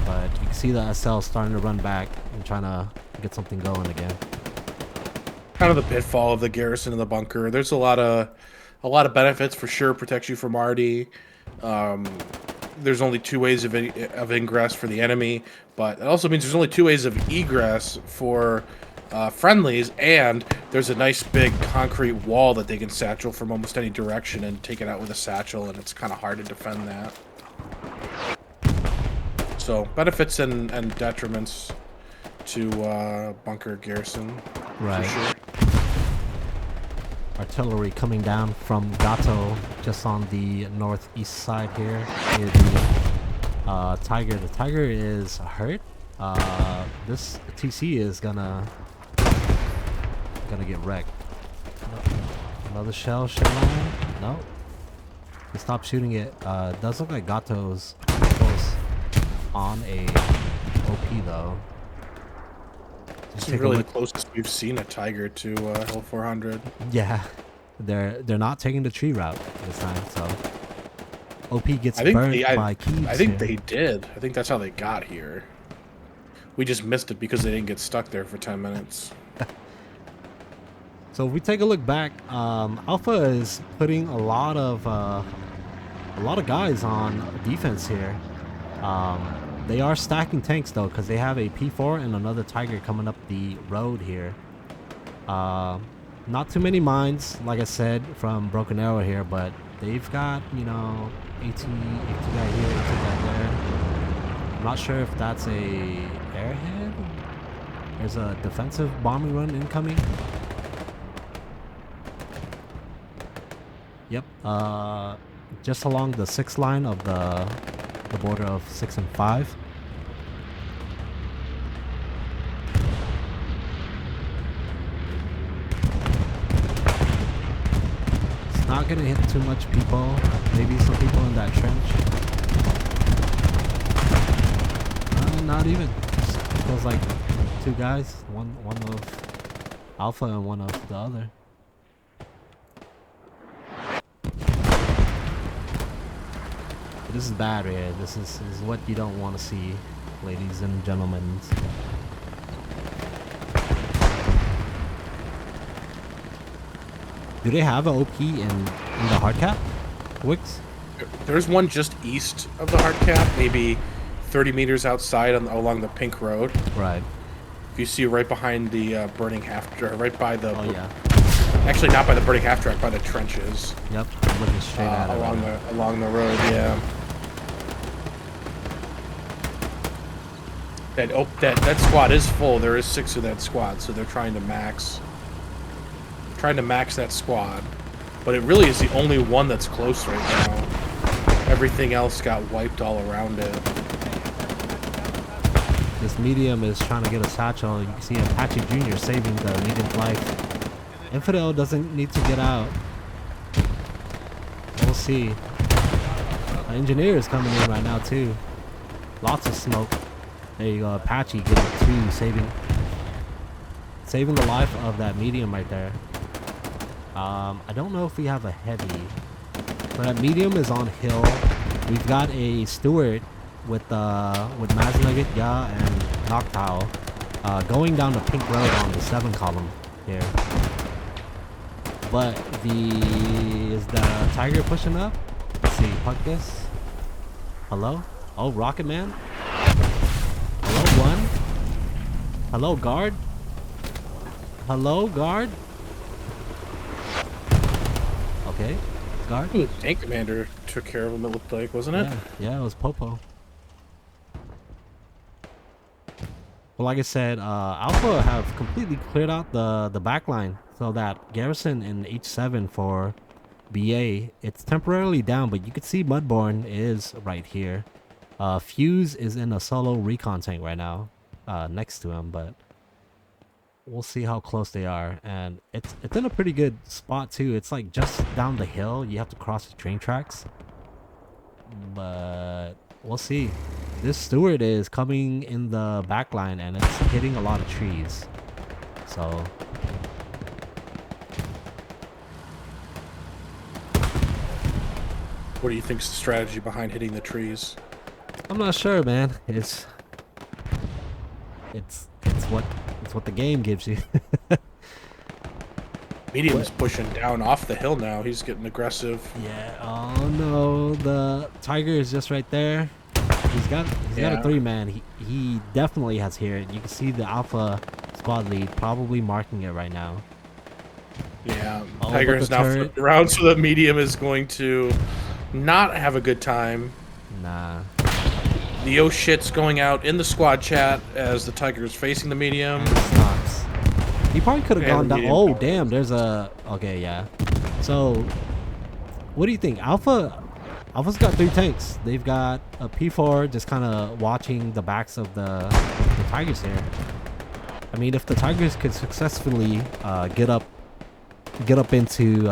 but you can see the SL starting to run back and trying to get something going again. Kind of the pitfall of the garrison in the bunker. There's a lot of benefits for sure. Protects you from Artie. There's only 2 ways of ingress for the enemy, but it also means there's only 2 ways of egress for friendlies, and there's a nice big concrete wall that they can satchel from almost any direction and take it out with a satchel, and it's kind of hard to defend that. So benefits and detriments to bunker garrison. Right. For sure. Artillery coming down from Gato, just on the northeast side here. Near the Tiger. The Tiger is hurt. This TC is gonna get wrecked. Another shell line. No. He stopped shooting it. Does look like Gato's close on a OP though. This is really the closest we've seen a Tiger to Hill 400. Yeah, they're not taking the tree route this time, so OP gets burned by keys. I think they did. I think that's how they got here. We just missed it because they didn't get stuck there for 10 minutes. So if we take a look back, Alpha is putting a lot of guys on defense here. They are stacking tanks though, because they have a P4 and another Tiger coming up the road here. Not too many mines, like I said, from Broken Arrow here, but they've got, AT guy here, AT guy there. I'm not sure if that's a airhead. There's a defensive bombing run incoming. Yep, just along the 6th line of the border of 6 and 5. It's not gonna hit too much people. Maybe some people in that trench. Not even. Just feels like 2 guys. One of Alpha and one of the other. This is bad right here. This is what you don't want to see, ladies and gentlemen. Do they have an OP in the hard cap? Wicks? There's one just east of the hard cap, maybe 30 meters outside along the pink road. Right. If you see right behind the burning half, right by the. Oh yeah. Actually, not by the burning half track, by the trenches. Yep. I'm looking straight at it. Along the road, yeah. That squad is full. There is 6 of that squad, so they're trying to max that squad. But it really is the only one that's close right now. Everything else got wiped all around it. This medium is trying to get a satchel. You can see Apache Jr. saving the medium's life. Infidel doesn't need to get out. We'll see. The engineer is coming in right now too. Lots of smoke. There you go, Apache getting 2, saving the life of that medium right there. I don't know if we have a heavy, but that medium is on hill. We've got a Stewart with Maznugget, Ya, and Noctowl going down the pink road on the 7 column here. But is the Tiger pushing up? Let's see, puck this. Hello? Oh, Rocket Man? Hello, 1? Hello, guard? Hello, guard? Okay, guard. Ooh, Tank Commander took care of him, it looked like, wasn't it? Yeah, it was Popo. Well, like I said, Alpha have completely cleared out the back line, so that Garrison in H7 for BA, it's temporarily down, but you can see Mudborn is right here. Fuse is in a solo recon tank right now, next to him, but we'll see how close they are. And it's in a pretty good spot too. It's like just down the hill. You have to cross the train tracks, but we'll see. This Stewart is coming in the back line and it's hitting a lot of trees. So What do you think's the strategy behind hitting the trees? I'm not sure, man. It's what the game gives you. Medium's pushing down off the hill now. He's getting aggressive. Yeah. Oh no, the Tiger is just right there. He's got a 3-man. He definitely has here. You can see the Alpha squad lead probably marking it right now. Yeah, Oh, Tiger but is the now turret- flipped around, so the medium is going to not have a good time. Nah. The oh shit's going out in the squad chat as the Tiger is facing the medium. And stops. He probably could have Yeah, gone the down. medium Oh powers. damn, there's a okay, yeah. So what do you think? Alpha's got 3 tanks. They've got a P4 just kind of watching the backs of the Tigers here. I mean, if the Tigers could successfully get up into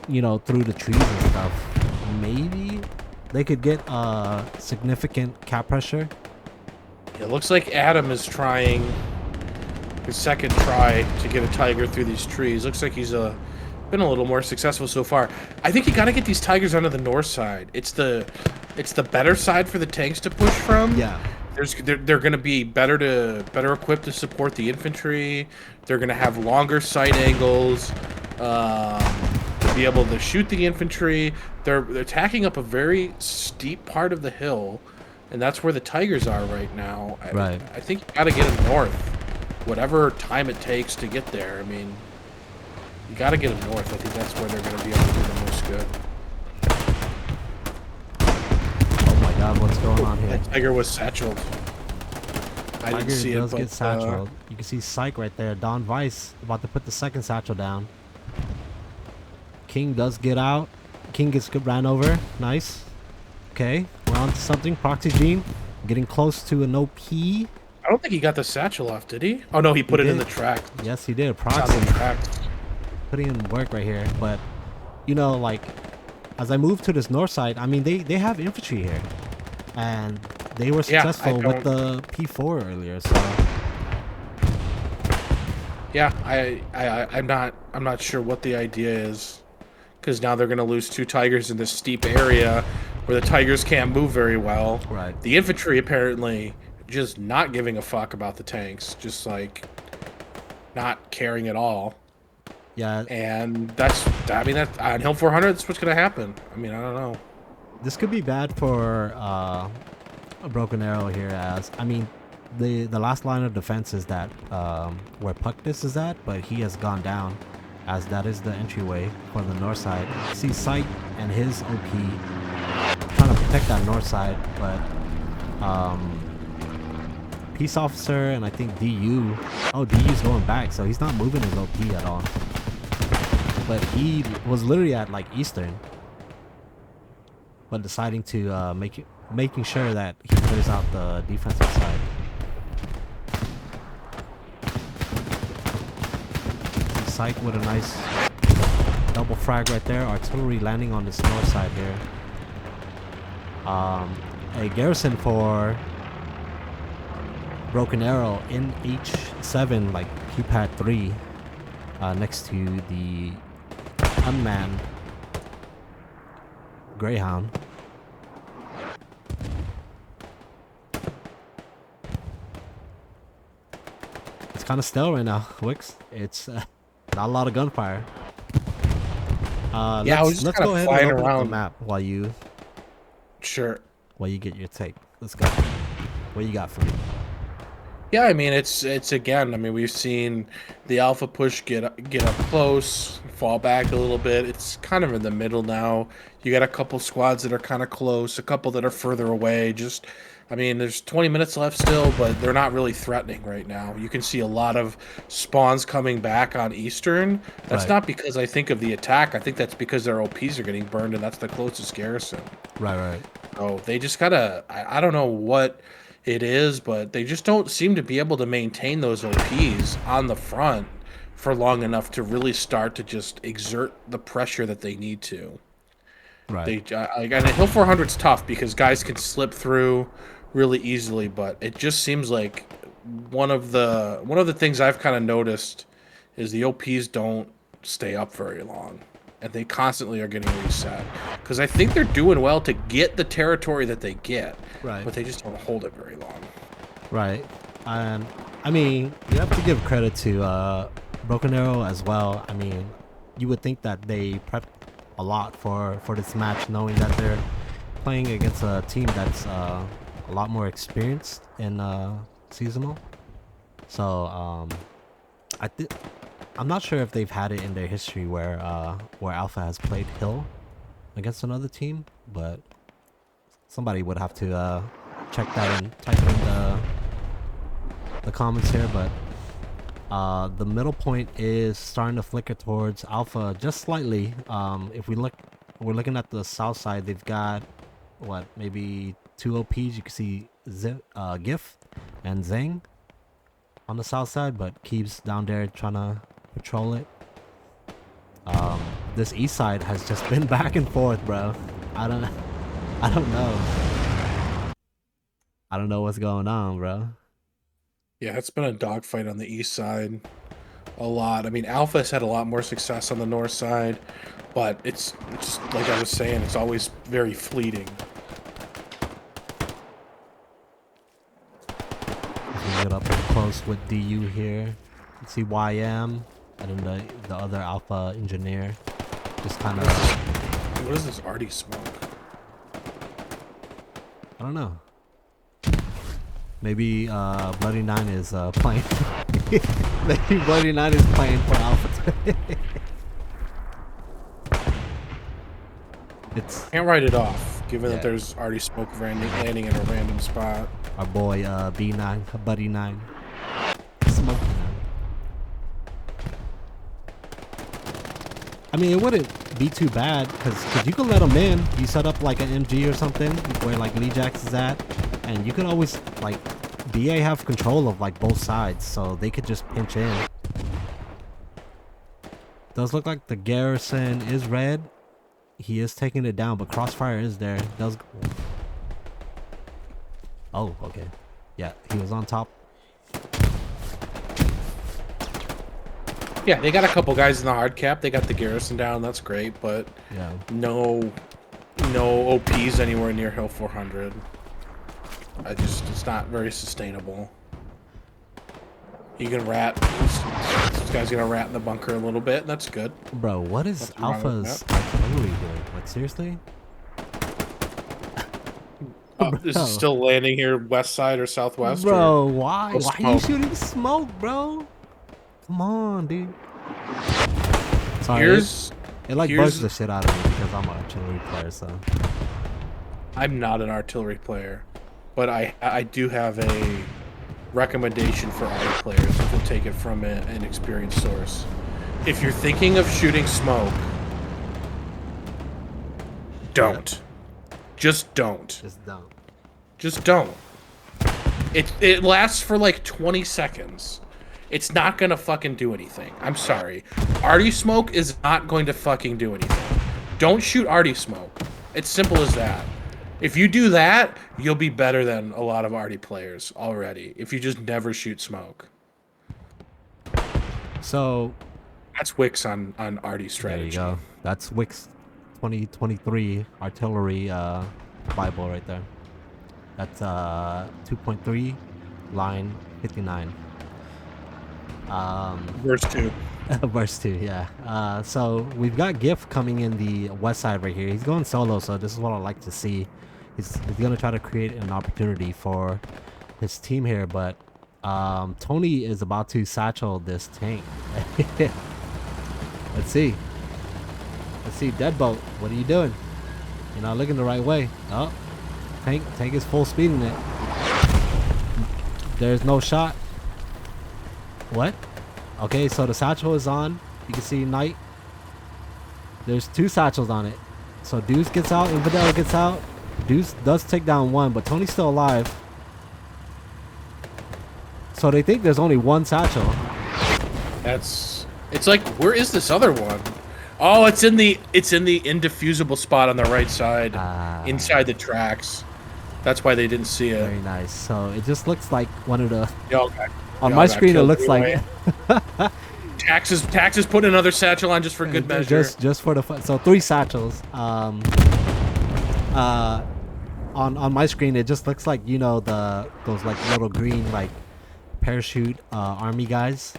you know, through the trees and stuff, maybe they could get significant cap pressure. It looks like Adam is trying his second try to get a Tiger through these trees. Looks like he's been a little more successful so far. I think you got to get these Tigers onto the north side. It's the better side for the tanks to push from. Yeah. They're going to be better equipped to support the infantry. They're going to have longer sight angles, to be able to shoot the infantry. They're attacking up a very steep part of the hill, and that's where the Tigers are right now. Right. I think you got to get them north, whatever time it takes to get there. I mean, you got to get them north. I think that's where they're going to be able to do the most good. Oh my god, what's going on here? That Tiger was satcheled. I Tiger didn't see it, does but get satcheled. You can see Psych right there. Don Weiss about to put the second satchel down. King does get out. King gets ran over. Nice. Okay, we're on to something. Proxy Gene getting close to an OP. I don't think he got the satchel off, did he? Oh no, he put it in did. the track. Yes, he did. It's on Proxy the track. putting in work right here. But, you know, like, as I move to this north side, I mean, they have infantry here. And they were Yeah, successful with the P4 earlier, so... Yeah, I'm not sure what the idea is, because now they're gonna lose 2 Tigers in this steep area where the Tigers can't move very well. Right. The infantry apparently just not giving a fuck about the tanks, just like not caring at all. Yeah, And that's on Hill 400. That's what's gonna happen. I mean, I don't know. this could be bad for a Broken Arrow here, as I mean the last line of defense is that where Puckness is at, but he has gone down, as that is the entryway for the north side. See Sight and his OP trying to protect that north side, but Peace Officer and I think DU's going back, so he's not moving his OP at all. But he was literally at like Eastern, but deciding to making sure that he clears out the defensive side. Psych with a nice double frag right there. Artillery landing on this north side here. A garrison for Broken Arrow in H7, like keypad 3, next to the unmanned Greyhound. kind of stale right now, Wix. It's not a lot of gunfire. Yeah, I was just let's kind go of ahead and flying open up the around. map Sure. while you get your take. Let's go. What you got for me? Yeah, I mean it's again. I mean we've seen the alpha push get up close, fall back a little bit. It's kind of in the middle now. You got a couple squads that are kind of close, a couple that are further away. Just, I mean, there's 20 minutes left still, but they're not really threatening right now. You can see a lot of spawns coming back on Eastern. That's Right. not because I think of the attack. I think that's because their OPs are getting burned, and that's the closest garrison. Right. Oh, they just gotta. I don't know what it is, but they just don't seem to be able to maintain those OPs on the front for long enough to really start to just exert the pressure that they need to. Right. And Hill 400's tough because guys can slip through really easily, but it just seems like one of the things I've kind of noticed is the OPs don't stay up very long, and they constantly are getting reset. Because I think they're doing well to get the territory that they get, Right. but they just don't hold it very long. Right. And I mean, you have to give credit to Broken Arrow as well. I mean, you would think that they prepped a lot for this match, knowing that they're playing against a team that's a lot more experienced in seasonal. So I'm not sure if they've had it in their history where Alpha has played Hill against another team, but somebody would have to check that and type it in the comments here. But the middle point is starting to flicker towards Alpha just slightly. If we're looking at the south side, they've got what, maybe 2 OPs. You can see GIF and Zang on the south side, but Keeb's down there trying to patrol it. This east side has just been back and forth, bro. I don't know. I don't know what's going on, bro. Yeah, it's been a dogfight on the east side a lot. I mean, Alpha's had a lot more success on the north side, but it's just like I was saying, it's always very fleeting. Get up close with DU here. You can see YM and then the other Alpha engineer. Just kind of. What is this Artie smoke? I don't know. Maybe Bloody Nine is playing. Maybe Bloody Nine is playing for Alpha. It's Can't write it off, given that there's already smoke landing in a random spot. Our boy B9, Buddy 9. Smoking him. I mean, it wouldn't be too bad, because you could let him in. You set up like an MG or something, where like Lee Jax is at, and you could always, like, BA have control of like both sides, so they could just pinch in. Does look like the garrison is red. He is taking it down, but Crossfire is there. Does. Oh, okay. Yeah, he was on top. Yeah, they got a couple guys in the hard cap. They got the garrison down. That's great, but Yeah. no OPs anywhere near Hill 400. It's not very sustainable. You can rat. This guy's gonna rat in the bunker a little bit. And that's good. Bro, what is Nothing wrong with Alpha's artillery doing? Like, seriously? This is still landing here west side or southwest? Bro, or why? no Why are you smoke? shooting smoke, bro? Come on, dude. Sorry, Here's it like here's- bugs the shit out of me because I'm an artillery player, so. I'm not an artillery player, but I do have a recommendation for arty players if we'll take it from an experienced source. If you're thinking of shooting smoke, don't. Just don't. Just don't. Just don't. It lasts for like 20 seconds. It's not gonna fucking do anything. I'm sorry. Arty smoke is not going to fucking do anything. Don't shoot arty smoke. It's simple as that. If you do that, you'll be better than a lot of arty players already. If you just never shoot smoke. So, That's Wix on arty strategy. there you go. That's Wix 2023 artillery Bible right there. That's 2.3, line 59. Verse 2. Verse 2, yeah. So we've got Giff coming in the west side right here. He's going solo, so this is what I like to see. He's gonna try to create an opportunity for his team here, but Tony is about to satchel this tank. Let's see. Let's see, Deadbolt. What are you doing? You're not looking the right way. Oh, tank is full speeding it. There's no shot. What? Okay, so the satchel is on. You can see Knight. There's 2 satchels on it. So Deuce gets out, Infidel gets out. Deuce does take down 1, but Tony's still alive. So they think there's only 1 satchel. It's like, where is this other one? Oh, it's in the indefusable spot on the right side, inside the tracks. That's why they didn't see it. Very nice. So it just looks like one of the. Okay. On my screen, it looks like. Taxes put another satchel on just for good measure. Just for the fun. So 3 satchels. On my screen, it just looks like, you know, those like little green like parachute army guys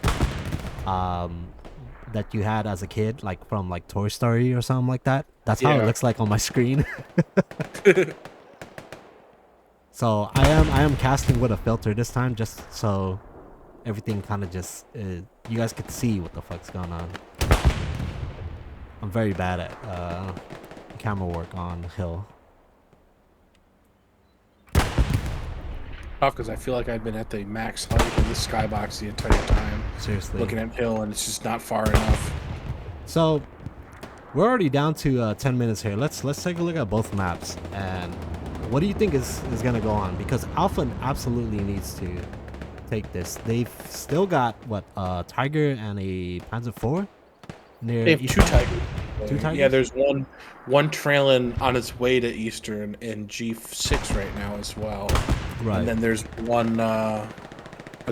that you had as a kid, like from like Toy Story or something like that. That's how it looks like on my screen. So I am casting with a filter this time, just so everything kind of just you guys could see what the fuck's going on. I'm very bad at camera work on Hill. Tough, because I feel like I've been at the max height of this skybox the entire time. Seriously. Looking at Hill, and it's just not far enough. So we're already down to 10 minutes here. Let's take a look at both maps, and what do you think is gonna go on? Because Alpha absolutely needs to take this. They've still got what, Tiger and a Panzer IV. They have 2 Tigers. 2 Tigers? Yeah, there's one trailing on its way to Eastern in G6 right now as well. Right. And then there's one.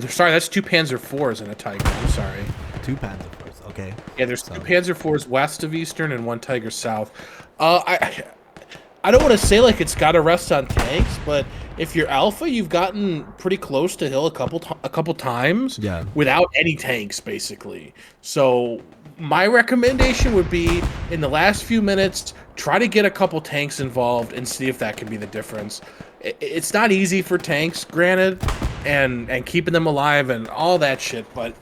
Sorry, that's 2 Panzer IVs and a Tiger. I'm sorry. 2 Panzer IVs. Okay. Yeah, there's 2 Panzer IVs west of Eastern and 1 Tiger south. I don't want to say like it's got to rest on tanks, but if you're Alpha, you've gotten pretty close to Hill a couple times without any tanks, basically. So my recommendation would be in the last few minutes, try to get a couple tanks involved and see if that can be the difference. It's not easy for tanks, granted, and keeping them alive and all that shit, but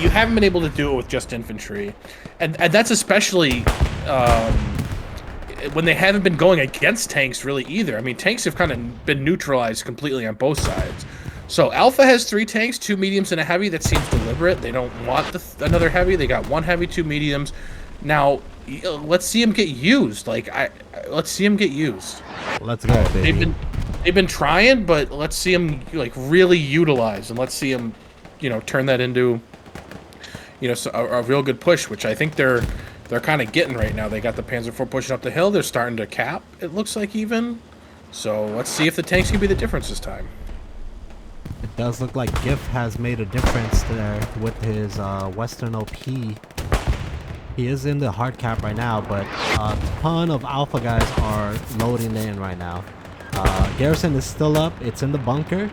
you haven't been able to do it with just infantry, and that's especially when they haven't been going against tanks really either. I mean, tanks have kind of been neutralized completely on both sides. So Alpha has 3 tanks, 2 mediums and a heavy. That seems deliberate. They don't want another heavy. They got 1 heavy, 2 mediums. Now, let's see them get used. Let's see them get used. Let's go, baby. They've been trying, but let's see them like really utilized, and let's see them, you know, turn that into, you know, a real good push, which I think they're kind of getting right now. They got the Panzer IV pushing up the hill. They're starting to cap, it looks like, even. So let's see if the tanks can be the difference this time. It does look like Giff has made a difference there with his Western OP. He is in the hard cap right now, but a ton of Alpha guys are loading in right now. Garrison is still up. It's in the bunker,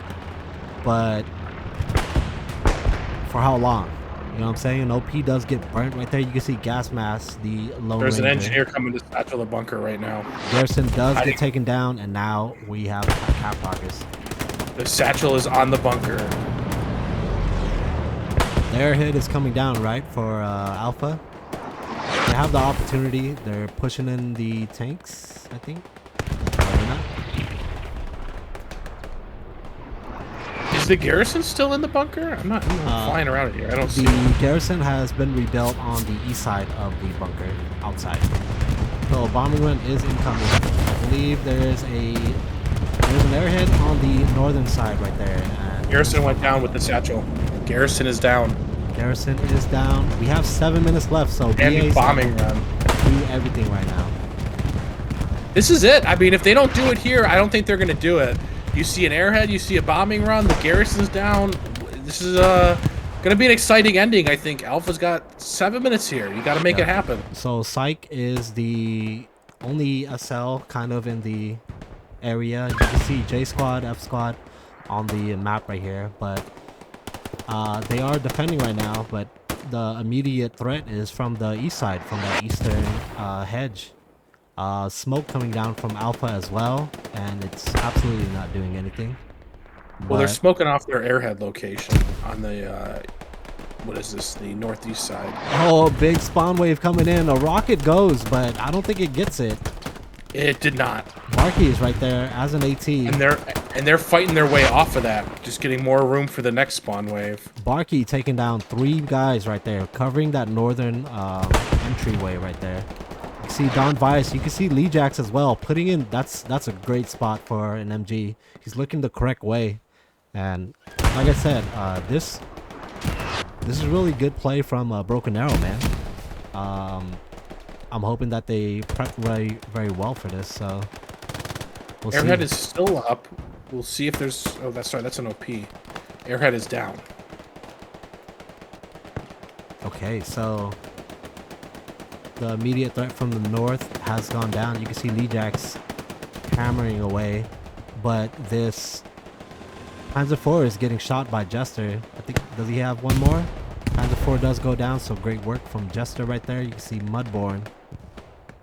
but for how long? You know what I'm saying? OP does get burnt right there. You can see gas mask, the Lone There's Ranger. an engineer coming to satchel the bunker right now. Garrison does get taken down, and now we have a cap rockets. The satchel is on the bunker. The airhead is coming down, right, for Alpha. They have the opportunity. They're pushing in the tanks, I think. Is the garrison still in the bunker? I'm not flying around here. I don't see. The garrison has been rebuilt on the east side of the bunker, outside. So bombing run is incoming. I believe there's an airhead on the northern side right there. And Garrison went down with the satchel. Garrison is down. Garrison is down. We have 7 minutes left, so And bombing run. Do everything right now. This is it. I mean, if they don't do it here, I don't think they're going to do it. You see an airhead, you see a bombing run, the garrison's down. This is going to be an exciting ending, I think. Alpha's got 7 minutes here. You got to make it happen. So Psych is the only SL kind of in the area. You can see J Squad, F Squad on the map right here, but They are defending right now, but the immediate threat is from the east side, from that eastern hedge. Smoke coming down from Alpha as well, and it's absolutely not doing anything. Well, they're But smoking off their airhead location on the what is this? The northeast side. oh, a big spawn wave coming in. A rocket goes, but I don't think it gets it. It did not. Barky is right there as an AT. And they're fighting their way off of that, just getting more room for the next spawn wave. Barky taking down 3 guys right there, covering that northern entryway right there. You can see Don Vice. You can see Lee Jax as well. Putting in, that's a great spot for an MG. He's looking the correct way. And like I said, this is really good play from Broken Arrow, man. I'm hoping that they prep very, very well for this. So we'll Airhead see. is still up. We'll see if there's... Oh, that's right. That's an OP. Airhead is down. Okay, so the immediate threat from the north has gone down. You can see Lee Jax hammering away, but this Panzer IV is getting shot by Jester. I think, does he have one more? Panzer IV does go down, so great work from Jester right there. You can see Mudborn.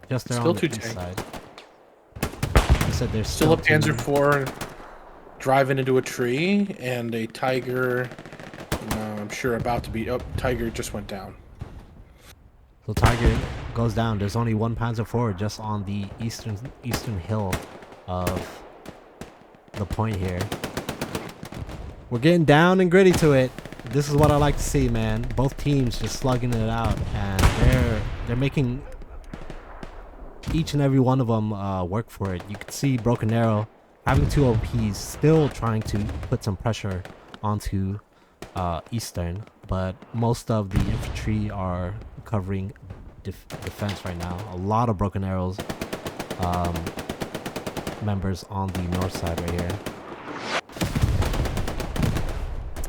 Jester Still on the two east tank. side. I said there's Still a two. Panzer IV driving into a tree, and a Tiger, I'm sure about to be... Oh, Tiger just went down. So Tiger goes down. There's only one Panzer IV just on the eastern hill of the point here. We're getting down and gritty to it. This is what I like to see, man. Both teams just slugging it out, and they're making each and every one of them work for it. You can see Broken Arrow having 2 OPs, still trying to put some pressure onto Eastern, but most of the infantry are covering defense right now. A lot of Broken Arrows members on the north side right here.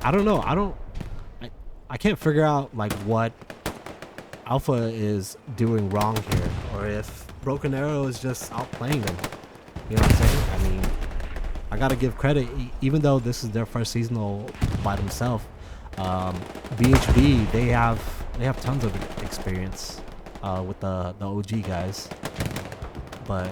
I don't know. I can't figure out like what Alpha is doing wrong here, or if Broken Arrow is just outplaying them. You know what I'm saying? I mean, I gotta give credit, even though this is their first seasonal by themselves. BHB, they have tons of experience with the OG guys, but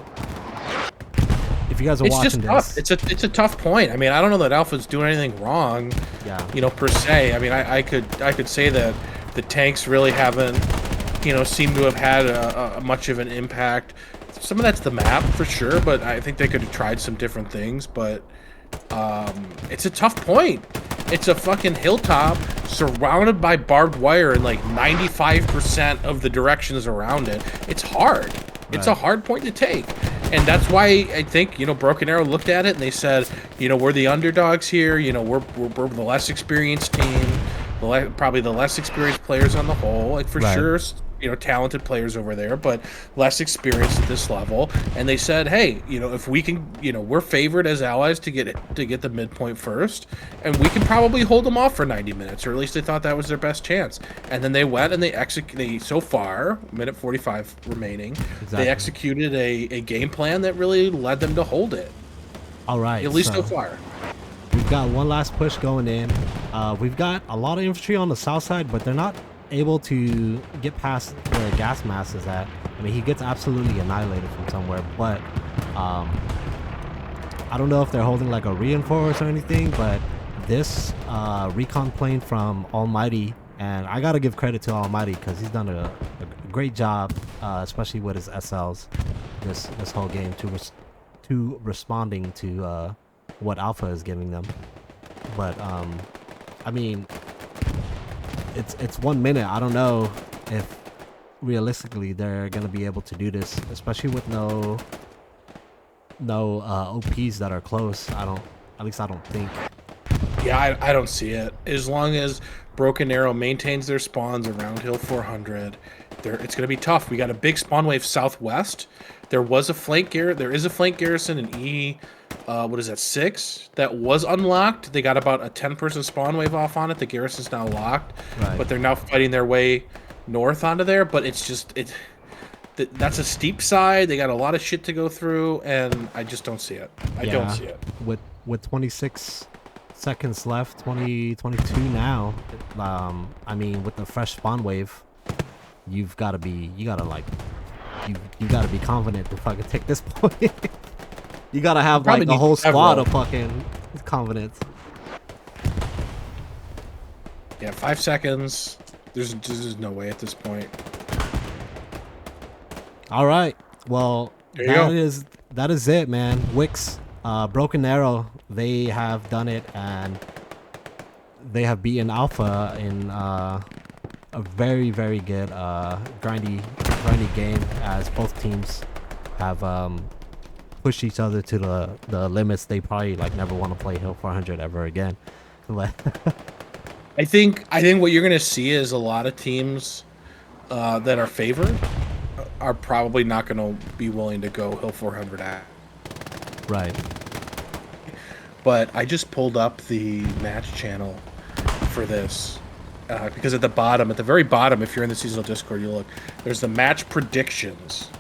if you guys are It's watching just this, tough. It's a tough point. I mean, I don't know that Alpha's doing anything wrong. yeah, You know, per se. I mean, I could say that the tanks really haven't, seem to have had a much of an impact. Some of that's the map for sure, but I think they could have tried some different things. But it's a tough point. It's a fucking hilltop surrounded by barbed wire in like 95% of the directions around it. It's hard. It's a hard point to take. And that's why I think, Broken Arrow looked at it and they said, we're the underdogs here. We're the less experienced team, probably the less experienced players on the whole. Like for sure, talented players over there, but less experienced at this level. And they said, hey, if we can, we're favored as allies to get the midpoint first, and we can probably hold them off for 90 minutes, or at least they thought that was their best chance. And then they went and they so far, minute 45 remaining, they executed a game plan that really led them to hold it. all right. At least so far. We've got one last push going in. We've got a lot of infantry on the south side, but they're not able to get past where gas mask is at. I mean, he gets absolutely annihilated from somewhere, but I don't know if they're holding like a reinforce or anything, but this recon plane from Almighty, and I gotta give credit to Almighty because he's done a great job, especially with his SLs this whole game to responding to what Alpha is giving them. But I mean, it's 1 minute. I don't know if realistically they're gonna be able to do this, especially with no OPs that are close. At least I don't think. Yeah, I don't see it. As long as Broken Arrow maintains their spawns around Hill 400, it's going to be tough. We got a big spawn wave southwest. There is a flank garrison in E, what is that, 6? That was unlocked. They got about a 10-person spawn wave off on it. The garrison's now locked, but they're now fighting their way north onto there. But that's a steep side. They got a lot of shit to go through, and I just don't see it. I don't see it. With 26 seconds left. 22 now. I mean, with the fresh spawn wave, you gotta like, you gotta be confident to fucking take this point. You gotta have Probably like a need whole squad several. of fucking confidence. Yeah, 5 seconds. There's no way at this point. All right. Well, There you go. that is it, man. Wix, Broken Arrow, they have done it, and they have beaten Alpha in a very, very good grindy game, as both teams have pushed each other to the limits. They probably like never want to play Hill 400 ever again. I think what you're gonna see is a lot of teams that are favored are probably not gonna be willing to go Hill 400 at. Right. But I just pulled up the match channel for this because at the very bottom, if you're in the seasonal Discord, you look. There's the match predictions.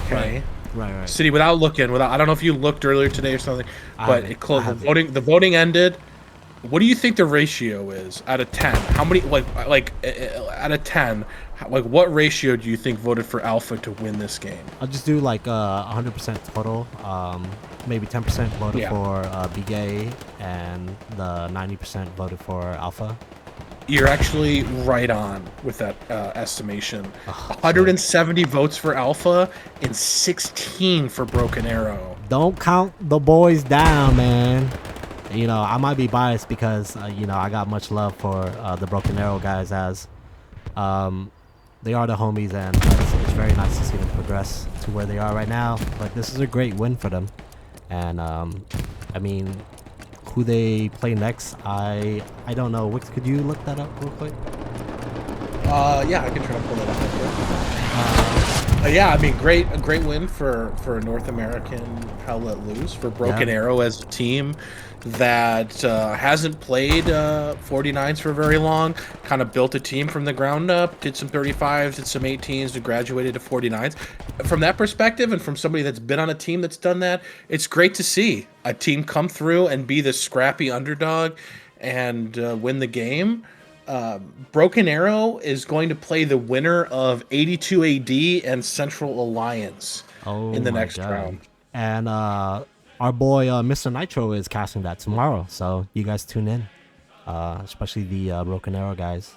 Okay. Right. City, without looking, I don't know if you looked earlier today or something, but it closed. I haven't. The voting ended. What do you think the ratio is out of 10? How many out of 10? Like what ratio do you think voted for Alpha to win this game? I'll just do like 100% total. Maybe 10% voted for BGA, and the 90% voted for Alpha. You're actually right on with that estimation. Oh, 170 votes for Alpha and 16 for Broken Arrow. Don't count the boys down, man. You know, I might be biased because, you know, I got much love for the Broken Arrow guys, as they are the homies, and it's very nice to see them progress to where they are right now. But this is a great win for them. And, I mean, who they play next, I don't know. Wix, could you look that up real quick? Yeah, I can try to pull it up. Yeah, I mean, a great win for a North American Hell Let Loose, for Broken Arrow as a team that hasn't played 49s for very long. Kind of built a team from the ground up, did some 35s, did some 18s, and graduated to 49s. From that perspective, and from somebody that's been on a team that's done that, it's great to see a team come through and be the scrappy underdog and win the game. Broken Arrow is going to play the winner of 82 AD and Central Alliance in the next round. And our boy Mr. Nitro is casting that tomorrow, so you guys tune in, especially the Broken Arrow guys.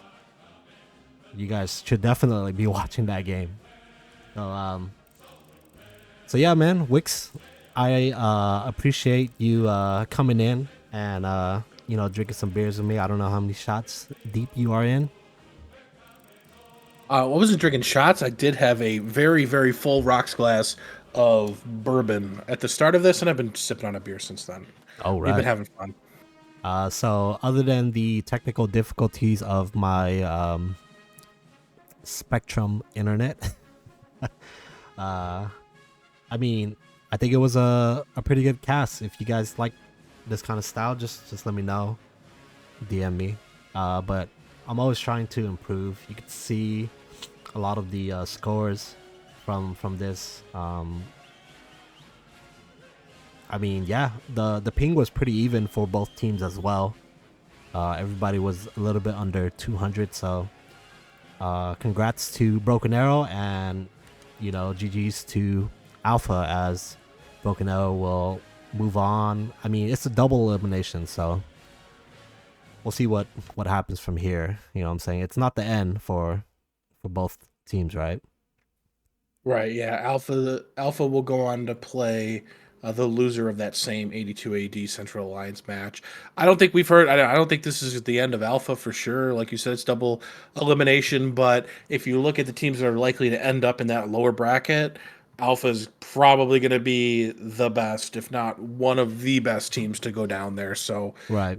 You guys should definitely be watching that game. So yeah, man, Wix, I appreciate you coming in and you know, drinking some beers with me. I don't know how many shots deep you are in. I wasn't drinking shots. I did have a very, very full rocks glass of bourbon at the start of this, and I've been sipping on a beer since then. Oh, right. We've been having fun. So other than the technical difficulties of my Spectrum internet, I mean, I think it was a pretty good cast. If you guys like this kind of style, just let me know, DM me. But I'm always trying to improve. You can see a lot of the scores from this. I mean, yeah, the ping was pretty even for both teams as well. Everybody was a little bit under 200, so congrats to Broken Arrow, and you know, GG's to Alpha, as Broken Arrow will move on. I mean, it's a double elimination, so we'll see what happens from here. You know what I'm saying? It's not the end for both teams, right? Right, yeah. Alpha will go on to play the loser of that same 82 AD Central Alliance match. I don't think I don't think this is the end of Alpha for sure. Like you said, it's double elimination, but if you look at the teams that are likely to end up in that lower bracket, Alpha's probably going to be the best, if not one of the best teams to go down there. So Right.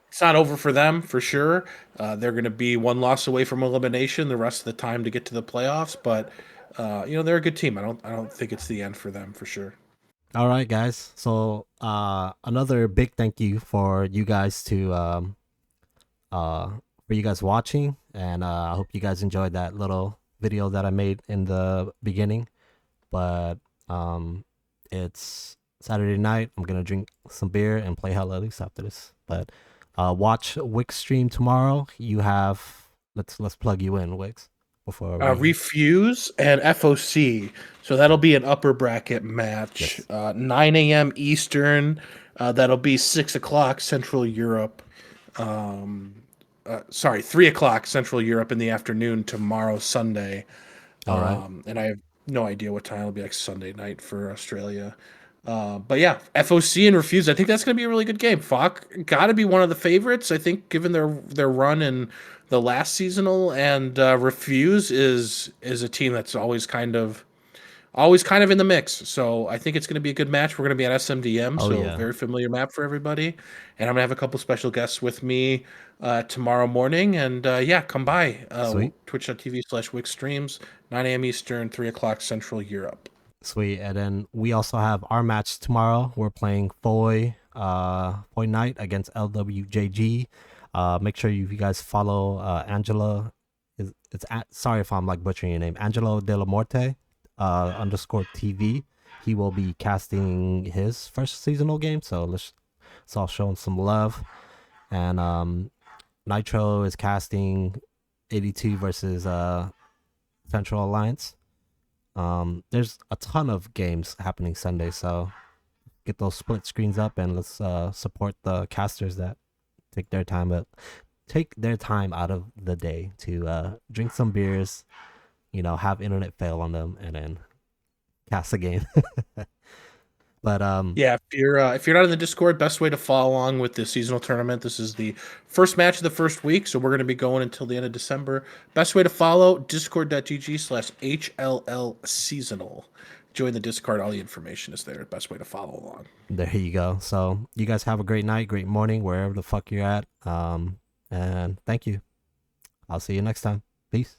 it's not over for them for sure. They're going to be one loss away from elimination the rest of the time to get to the playoffs, but you know, they're a good team. I don't think it's the end for them for sure. All right, guys. So another big thank you for you guys for you guys watching, and I hope you guys enjoyed that little video that I made in the beginning. But it's Saturday night, I'm gonna drink some beer and play hella loose after this. But watch Wix stream tomorrow. You have let's plug you in, Wix, before we Refuse and FOC. So that'll be an upper bracket match. yes. 9 a.m. Eastern. That'll be 6 o'clock Central Europe. Sorry, 3 o'clock Central Europe in the afternoon tomorrow, Sunday. All right. And I have no idea what time. It'll be like Sunday night for Australia. But yeah, FOC and Refuse. I think that's going to be a really good game. Falk got to be one of the favorites. I think, given their run in the last seasonal, and Refuse is a team that's always kind of in the mix. So I think it's going to be a good match. We're going to be at SMDM, Oh so yeah. very familiar map for everybody. And I'm going to have a couple special guests with me tomorrow morning. And yeah, come by Sweet. twitch.tv/Wix streams, 9 a.m. Eastern, 3 o'clock Central Europe. Sweet. And then we also have our match tomorrow. We're playing Foy Knight against LWJG. Make sure you guys follow Angela. Sorry if I'm like butchering your name. Angelo De La Morte _ TV. He will be casting his first seasonal game, so let's all show him some love. And Nitro is casting 82 versus Central Alliance. There's a ton of games happening Sunday, so get those split screens up and let's support the casters that take their time out of the day to drink some beers, have internet fail on them, and then cast a game. But Yeah, if you're not in the Discord, best way to follow along with the seasonal tournament. This is the first match of the first week, so we're going to be going until the end of December. Best way to follow, discord.gg/HLL seasonal. Join the Discord. All the information is there. Best way to follow along. there you go. So you guys have a great night, great morning, wherever the fuck you're at. And thank you. I'll see you next time. Peace.